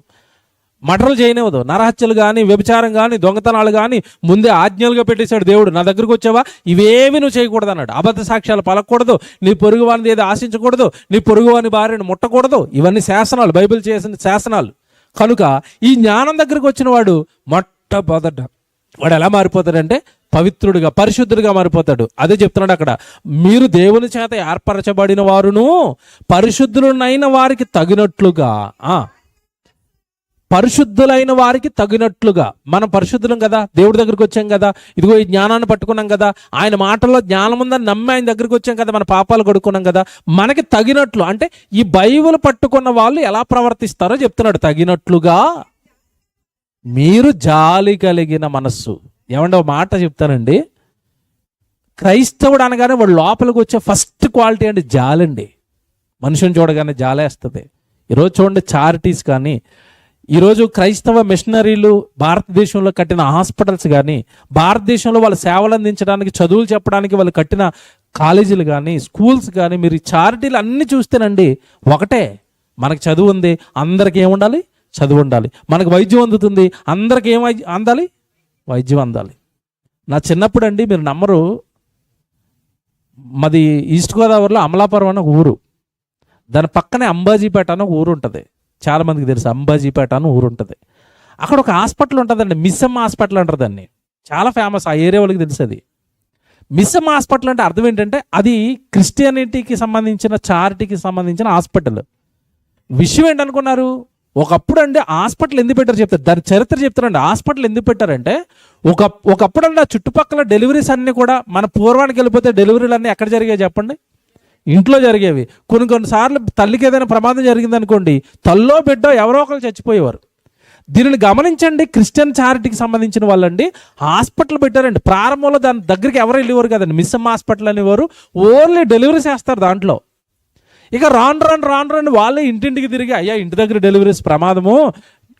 మటలు చేయనివ్వదు, నరహత్యలు కానీ, వ్యభిచారం కానీ, దొంగతనాలు కానీ ముందే ఆజ్ఞలుగా పెట్టేశాడు దేవుడు. నా దగ్గరకు వచ్చావా, ఇవేవి నువ్వు చేయకూడదు అన్నాడు. అబద్ధ సాక్ష్యాలు పలకూడదు, నీ పొరుగు వారిని ఏదో ఆశించకూడదు, నీ పొరుగు వాని భార్యను ముట్టకూడదు. ఇవన్నీ శాసనాలు, బైబిల్ చేసిన శాసనాలు. కనుక ఈ జ్ఞానం దగ్గరకు వచ్చిన వాడు మొట్టమొదట వాడు ఎలా మారిపోతాడంటే పవిత్రుడిగా, పరిశుద్ధుడిగా మారిపోతాడు. అదే చెప్తున్నాడు అక్కడ, మీరు దేవుని చేత ఏర్పరచబడిన వారును పరిశుద్ధులైన వారికి తగినట్లుగా. పరిశుద్ధులైన వారికి తగినట్లుగా. మనం పరిశుద్ధులం కదా, దేవుడి దగ్గరికి వచ్చాం కదా, ఇదిగో ఈ జ్ఞానాన్ని పట్టుకున్నాం కదా, ఆయన మాటల్లో జ్ఞానం ఉందని నమ్మి ఆయన దగ్గరికి వచ్చాం కదా, మన పాపాలు కడుక్కున్నాం కదా, మనకి తగినట్లు అంటే ఈ బైబిల్ పట్టుకున్న వాళ్ళు ఎలా ప్రవర్తిస్తారో చెప్తున్నాడు. తగినట్లుగా మీరు జాలి కలిగిన మనస్సు. ఏమంటే ఒక మాట చెప్తానండి, క్రైస్తవుడు అనగానే వాడు లోపలికి వచ్చే ఫస్ట్ క్వాలిటీ అంటే జాలండి. మనుషుని చూడగానే జాలేస్తుంది. ఈరోజు చూడండి, చారిటీస్ కానీ, ఈరోజు క్రైస్తవ మిషనరీలు భారతదేశంలో కట్టిన హాస్పిటల్స్ కానీ, భారతదేశంలో వాళ్ళ సేవలు అందించడానికి, చదువులు చెప్పడానికి వాళ్ళు కట్టిన కాలేజీలు కానీ, స్కూల్స్ కానీ, మీరు ఈ చారిటీలు అన్నీ చూస్తేనండి ఒకటే, మనకు చదువు ఉంది, అందరికి ఏముండాలి? చదువు ఉండాలి. మనకు వైద్యం అందుతుంది, అందరికి ఏం అందాలి? వైద్యం అందాలి. నా చిన్నప్పుడు అండి, మీరు నమ్మరు, మాది ఈస్ట్ గోదావరిలో అమలాపురం అనే ఒక ఊరు, దాని పక్కనే అంబాజీపేట అని ఒక ఊరు ఉంటుంది. చాలామందికి తెలుసు, అంబాజీపేట అని ఊరు ఉంటుంది. అక్కడ ఒక హాస్పిటల్ ఉంటుందండి, మిస్సమ్మ హాస్పిటల్ అంటారు దాన్ని, చాలా ఫేమస్, ఆ ఏరియా వాళ్ళకి తెలుసు. అది మిస్సమ్మ హాస్పిటల్ అంటే అర్థం ఏంటంటే అది క్రిస్టియానిటీకి సంబంధించిన, చారిటీకి సంబంధించిన హాస్పిటల్. విషయం ఏంటనుకున్నారు? ఒకప్పుడు అండి హాస్పిటల్ ఎందుకు పెట్టారు చెప్తారు, దాని చరిత్ర చెప్తారండి. హాస్పిటల్ ఎందుకు పెట్టారంటే ఒకప్పుడు అండి ఆ చుట్టుపక్కల డెలివరీస్ అన్నీ కూడా, మన పూర్వానికి వెళ్ళిపోతే డెలివరీలు అన్నీ ఎక్కడ జరిగాయి చెప్పండి? ఇంట్లో జరిగేవి. కొన్నిసార్లు తల్లికి ఏదైనా ప్రమాదం జరిగిందనుకోండి, తల్లో బిడ్డ ఎవరో ఒకరు చచ్చిపోయేవారు. దీనిని గమనించండి, క్రిస్టియన్ చారిటీకి సంబంధించిన వాళ్ళండి హాస్పిటల్ పెట్టారండి. ప్రారంభంలో దాని దగ్గరికి ఎవరు వెళ్ళేవారు కదండి, మిస్సమ్మ హాస్పిటల్ అనేవారు, ఓన్లీ డెలివరీ చేస్తారు దాంట్లో. ఇక రాను వాళ్ళే ఇంటింటికి తిరిగి, అయ్యా ఇంటి దగ్గర డెలివరీస్ ప్రమాదము,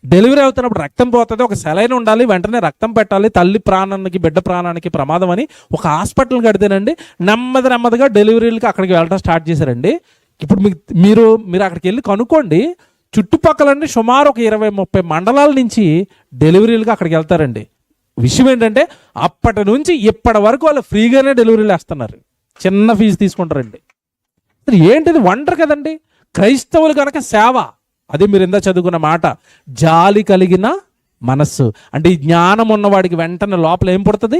డెలివరీ అవుతున్నప్పుడు రక్తం పోతుంది, ఒక సెలైన్ ఉండాలి, వెంటనే రక్తం పెట్టాలి, తల్లి ప్రాణానికి బిడ్డ ప్రాణానికి ప్రమాదం అని ఒక హాస్పిటల్ కడితేనండి నెమ్మదిగా డెలివరీలకి అక్కడికి వెళ్ళడం స్టార్ట్ చేశారండి. ఇప్పుడు మీరు అక్కడికి వెళ్ళి కనుక్కోండి, చుట్టుపక్కలండి సుమారు ఒక 20-30 మండలాల నుంచి డెలివరీలకు అక్కడికి వెళ్తారండి. విషయం ఏంటంటే అప్పటి నుంచి ఇప్పటి వరకు వాళ్ళు ఫ్రీగానే డెలివరీలు వేస్తున్నారు, చిన్న ఫీజు తీసుకుంటారండి. ఏంటిది వండర్ కదండి. క్రైస్తవులు కనుక సేవ, అదే మీరు ఇందా చదువుకున్న మాట, జాలి కలిగిన మనస్సు అంటే ఈ జ్ఞానం ఉన్నవాడికి వెంటనే లోపల ఏం పుడుతుంది?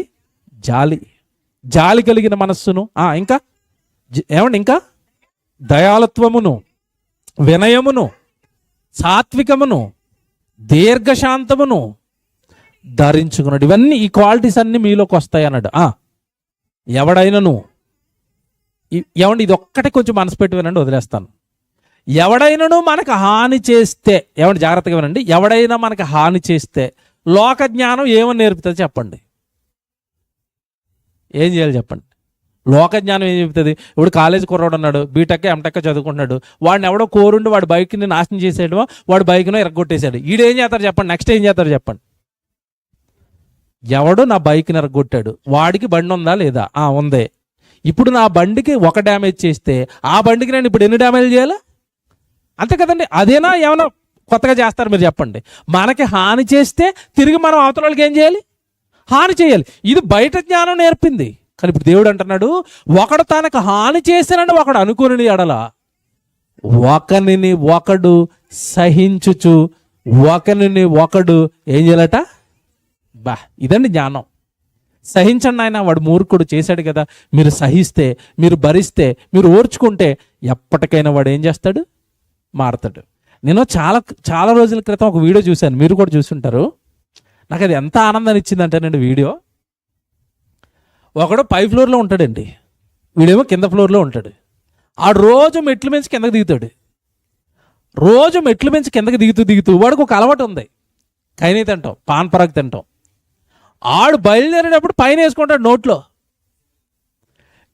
జాలి కలిగిన మనస్సును, ఇంకా ఏమండి, ఇంకా దయాళత్వమును, వినయమును, సాత్వికమును, దీర్ఘశాంతమును ధరించుకున్నాడు. ఇవన్నీ ఈ క్వాలిటీస్ అన్నీ మీలోకి వస్తాయి అన్నాడు. ఎవడైనను, ఏమండి ఇది ఒక్కటే కొంచెం మనసు పెట్టి వినండి, వదిలేస్తాను. ఎవడైనాను మనకు హాని చేస్తే, ఏమండి జాగ్రత్తగా వినండి, ఎవడైనా మనకు హాని చేస్తే లోక జ్ఞానం ఏమని నేర్పుతుంది చెప్పండి? ఏం చేయాలి చెప్పండి? లోక జ్ఞానం ఏం చెప్తుంది? ఇప్పుడు కాలేజీ కుర్రాడు ఉన్నాడు, బీటెక్ ఎంటెక్ చదువుకుంటున్నాడు, వాడిని ఎవడో కోరుండి వాడి బైక్ని నాశనం చేసాడు, వాడి బైక్ను ఎరగొట్టేశాడు. ఈడేం చేస్తారు చెప్పండి? నెక్స్ట్ ఏం చేస్తారు చెప్పండి? ఎవడు నా బైక్ని ఎరగొట్టాడు, వాడికి బండి ఉందా లేదా? ఉంది. ఇప్పుడు నా బండికి ఒక డ్యామేజ్ చేస్తే ఆ బండికి నేను ఇప్పుడు ఎన్ని డ్యామేజ్ చేయాలా? అంతే కదండి. అదేనా ఏమైనా కొత్తగా చేస్తారు మీరు చెప్పండి? మనకి హాని చేస్తే తిరిగి మనం అవతల వాళ్ళకి ఏం చేయాలి? హాని చేయాలి. ఇది బయట జ్ఞానం నేర్పింది. కానీ ఇప్పుడు దేవుడు అంటున్నాడు, ఒకడు తనకు హాని చేశానని ఒకడు అనుకుని ఎడల ఒకరిని ఒకడు సహించుచు ఒకరిని ఒకడు ఏం చేయాలట? ఇదండి జ్ఞానం. సహించండి ఆయన, వాడు మూర్ఖుడు చేశాడు కదా. మీరు సహిస్తే, మీరు భరిస్తే, మీరు ఓర్చుకుంటే ఎప్పటికైనా వాడు ఏం చేస్తాడు? మారతాడు. నేను చాలా రోజుల క్రితం ఒక వీడియో చూశాను, మీరు కూడా చూసుంటారు. నాకు అది ఎంత ఆనందాన్ని ఇచ్చిందంటేనండి, వీడియో ఒకడు పై ఫ్లోర్లో ఉంటాడండి, వీడేమో కింద ఫ్లోర్లో ఉంటాడు. ఆ రోజు మెట్ల మించి కిందకి దిగుతాడు. రోజు మెట్ల మించి కిందకి దిగుతూ వాడికి ఒక అలవాటు ఉంది, కైనీ తింటాం, పాన్ పరాగ్ తింటాం. ఆడు బయలుదేరేటప్పుడు పైన వేసుకుంటాడు నోట్లో,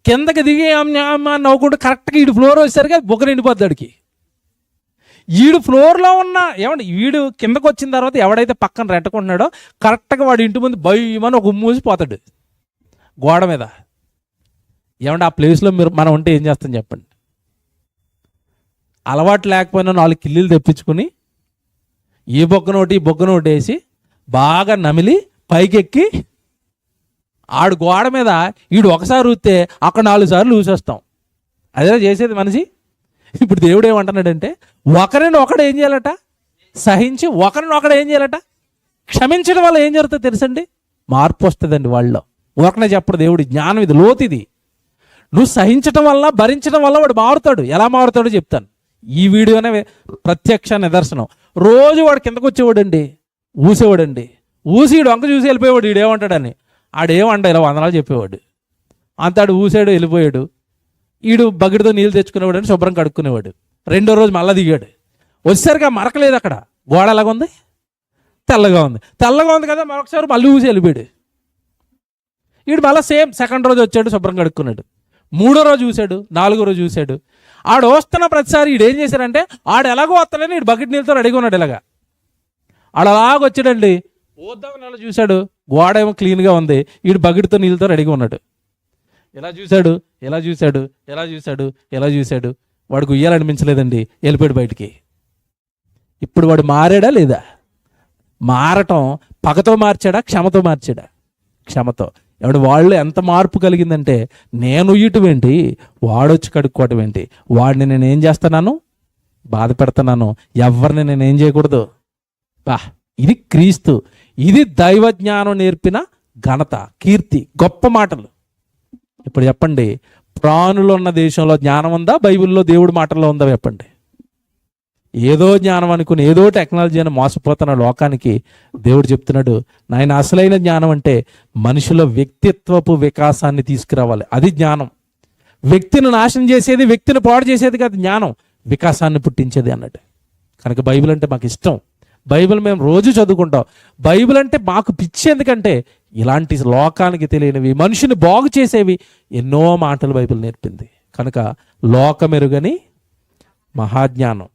కిందకి దిగి నవ్వుకుంటూ కరెక్ట్గా ఈడు ఫ్లోర్ వచ్చేసరికి బుగ్గ నిండిపోద్దాడికి. ఈడు ఫ్లోర్లో ఉన్న, ఏమండి వీడు కిందకు వచ్చిన తర్వాత ఎవడైతే పక్కన రెట్టుకుంటున్నాడో కరెక్ట్గా వాడు ఇంటి ముందు భయమని ఒక మూసిపోతాడు గోడ మీద. ఏమంటే ఆ ప్లేస్లో మనం ఉంటే ఏం చేస్తాం చెప్పండి? అలవాటు లేకపోయినా 4 కిల్లీలు తెప్పించుకుని ఈ బొగ్గనోటి వేసి బాగా నమిలి పైకెక్కి ఆడు గోడ మీద ఈడు ఒకసారి ఊస్తే అక్కడ 4 సార్లు ఊసేస్తాం. అదే చేసేది మనిషి. ఇప్పుడు దేవుడు ఏమంటున్నాడంటే, ఒకరిని ఒకడు ఏం చేయాలట? సహించి ఒకరిని ఒకడు ఏం చేయాలట? క్షమించడం వల్ల ఏం జరుగుతుందో తెలుసండి? మార్పు వస్తుందండి వాళ్ళలో. ఒకనే చెప్పడు దేవుడి జ్ఞానం, ఇది లోతుది. నువ్వు సహించడం వల్ల, భరించడం వల్ల వాడు మారుతాడు. ఎలా మారుతాడో చెప్తాను. ఈ వీడియోనే ప్రత్యక్ష నిదర్శనం. రోజు వాడు కిందకు వచ్చేవాడండి, ఊసేవాడండి, ఊసి ఈడు వంక చూసి వెళ్ళిపోయేవాడు. ఈడేమంటాడని ఆడేమంట ఇలా వందనాలు చెప్పేవాడు. అంతాడు ఊసాడు, వెళ్ళిపోయాడు. ఈడు బకెట్తో నీళ్ళు తెచ్చుకునేవాడు అని శుభ్రం కడుక్కునేవాడు. 2వ రోజు మళ్ళీ దిగాడు. వచ్చేసరికి మరకలేదు, అక్కడ గోడ ఎలాగ ఉంది? తెల్లగా ఉంది కదా. మరొకసారి మళ్ళీ ఊసి వెళ్ళిపోయాడు. ఈడు మళ్ళీ సేమ్ 2వ రోజు వచ్చాడు, శుభ్రం కడుక్కున్నాడు. మూడో రోజు చూశాడు, నాలుగో రోజు చూశాడు. ఆడు వస్తున్న ప్రతిసారి ఈడేం చేశాడంటే ఆడు ఎలాగో వస్తాడని ఈడు బకెట్ నీళ్ళతో రెడీగా ఉన్నాడు. ఇలాగా ఆడు అలాగొచ్చాడండి. పోద్దామని అలా చూశాడు, గోడ ఏమో క్లీన్గా ఉంది, ఈడు బకెట్తో నీళ్ళతో రెడీగా ఉన్నాడు. ఎలా చూశాడు, ఎలా చూశాడు, ఎలా చూశాడు, ఎలా చూశాడు, వాడికి ఉయ్యాలనిపించలేదండి, వెళ్ళిపోయాడు బయటికి. ఇప్పుడు వాడు మారాడా లేదా? మారటం పగతో మార్చాడా, క్షమతో మార్చాడా? క్షమతో. ఎవడు వాళ్ళు ఎంత మార్పు కలిగిందంటే, నేను ఉయ్యటం ఏంటి, వాడొచ్చి కడుక్కోవటం ఏంటి, వాడిని నేనేం చేస్తున్నాను, బాధ పెడుతున్నాను, ఎవరిని నేనేం చేయకూడదు. ఇది క్రీస్తు, ఇది దైవ జ్ఞానం నేర్పిన ఘనత, కీర్తి, గొప్ప మాటలు. ఇప్పుడు చెప్పండి, ప్రాణులు ఉన్న దేశంలో జ్ఞానం ఉందా, బైబిల్లో దేవుడి మాటల్లో ఉందా? చెప్పండి. ఏదో జ్ఞానం అనుకుని ఏదో టెక్నాలజీ అని మోసపోతున్న లోకానికి దేవుడు చెప్తున్నాడు, నాయన అసలైన జ్ఞానం అంటే మనుషుల వ్యక్తిత్వపు వికాసాన్ని తీసుకురావాలి. అది జ్ఞానం. వ్యక్తిని నాశనం చేసేది, వ్యక్తిని పాడు చేసేది కాదు జ్ఞానం, వికాసాన్ని పుట్టించేది అన్నట్టు. కనుక బైబిల్ అంటే మాకు ఇష్టం. బైబిల్ మేము రోజు చదువుకుంటాం. బైబిల్ అంటే మాకు పిచ్చి. ఎందుకంటే ఇలాంటి లోకానికి తెలియనివి, మనిషిని బాగు చేసేవి ఎన్నో మాటలు బైబిల్ నేర్పింది. కనుక లోకమెరుగని మహాజ్ఞానం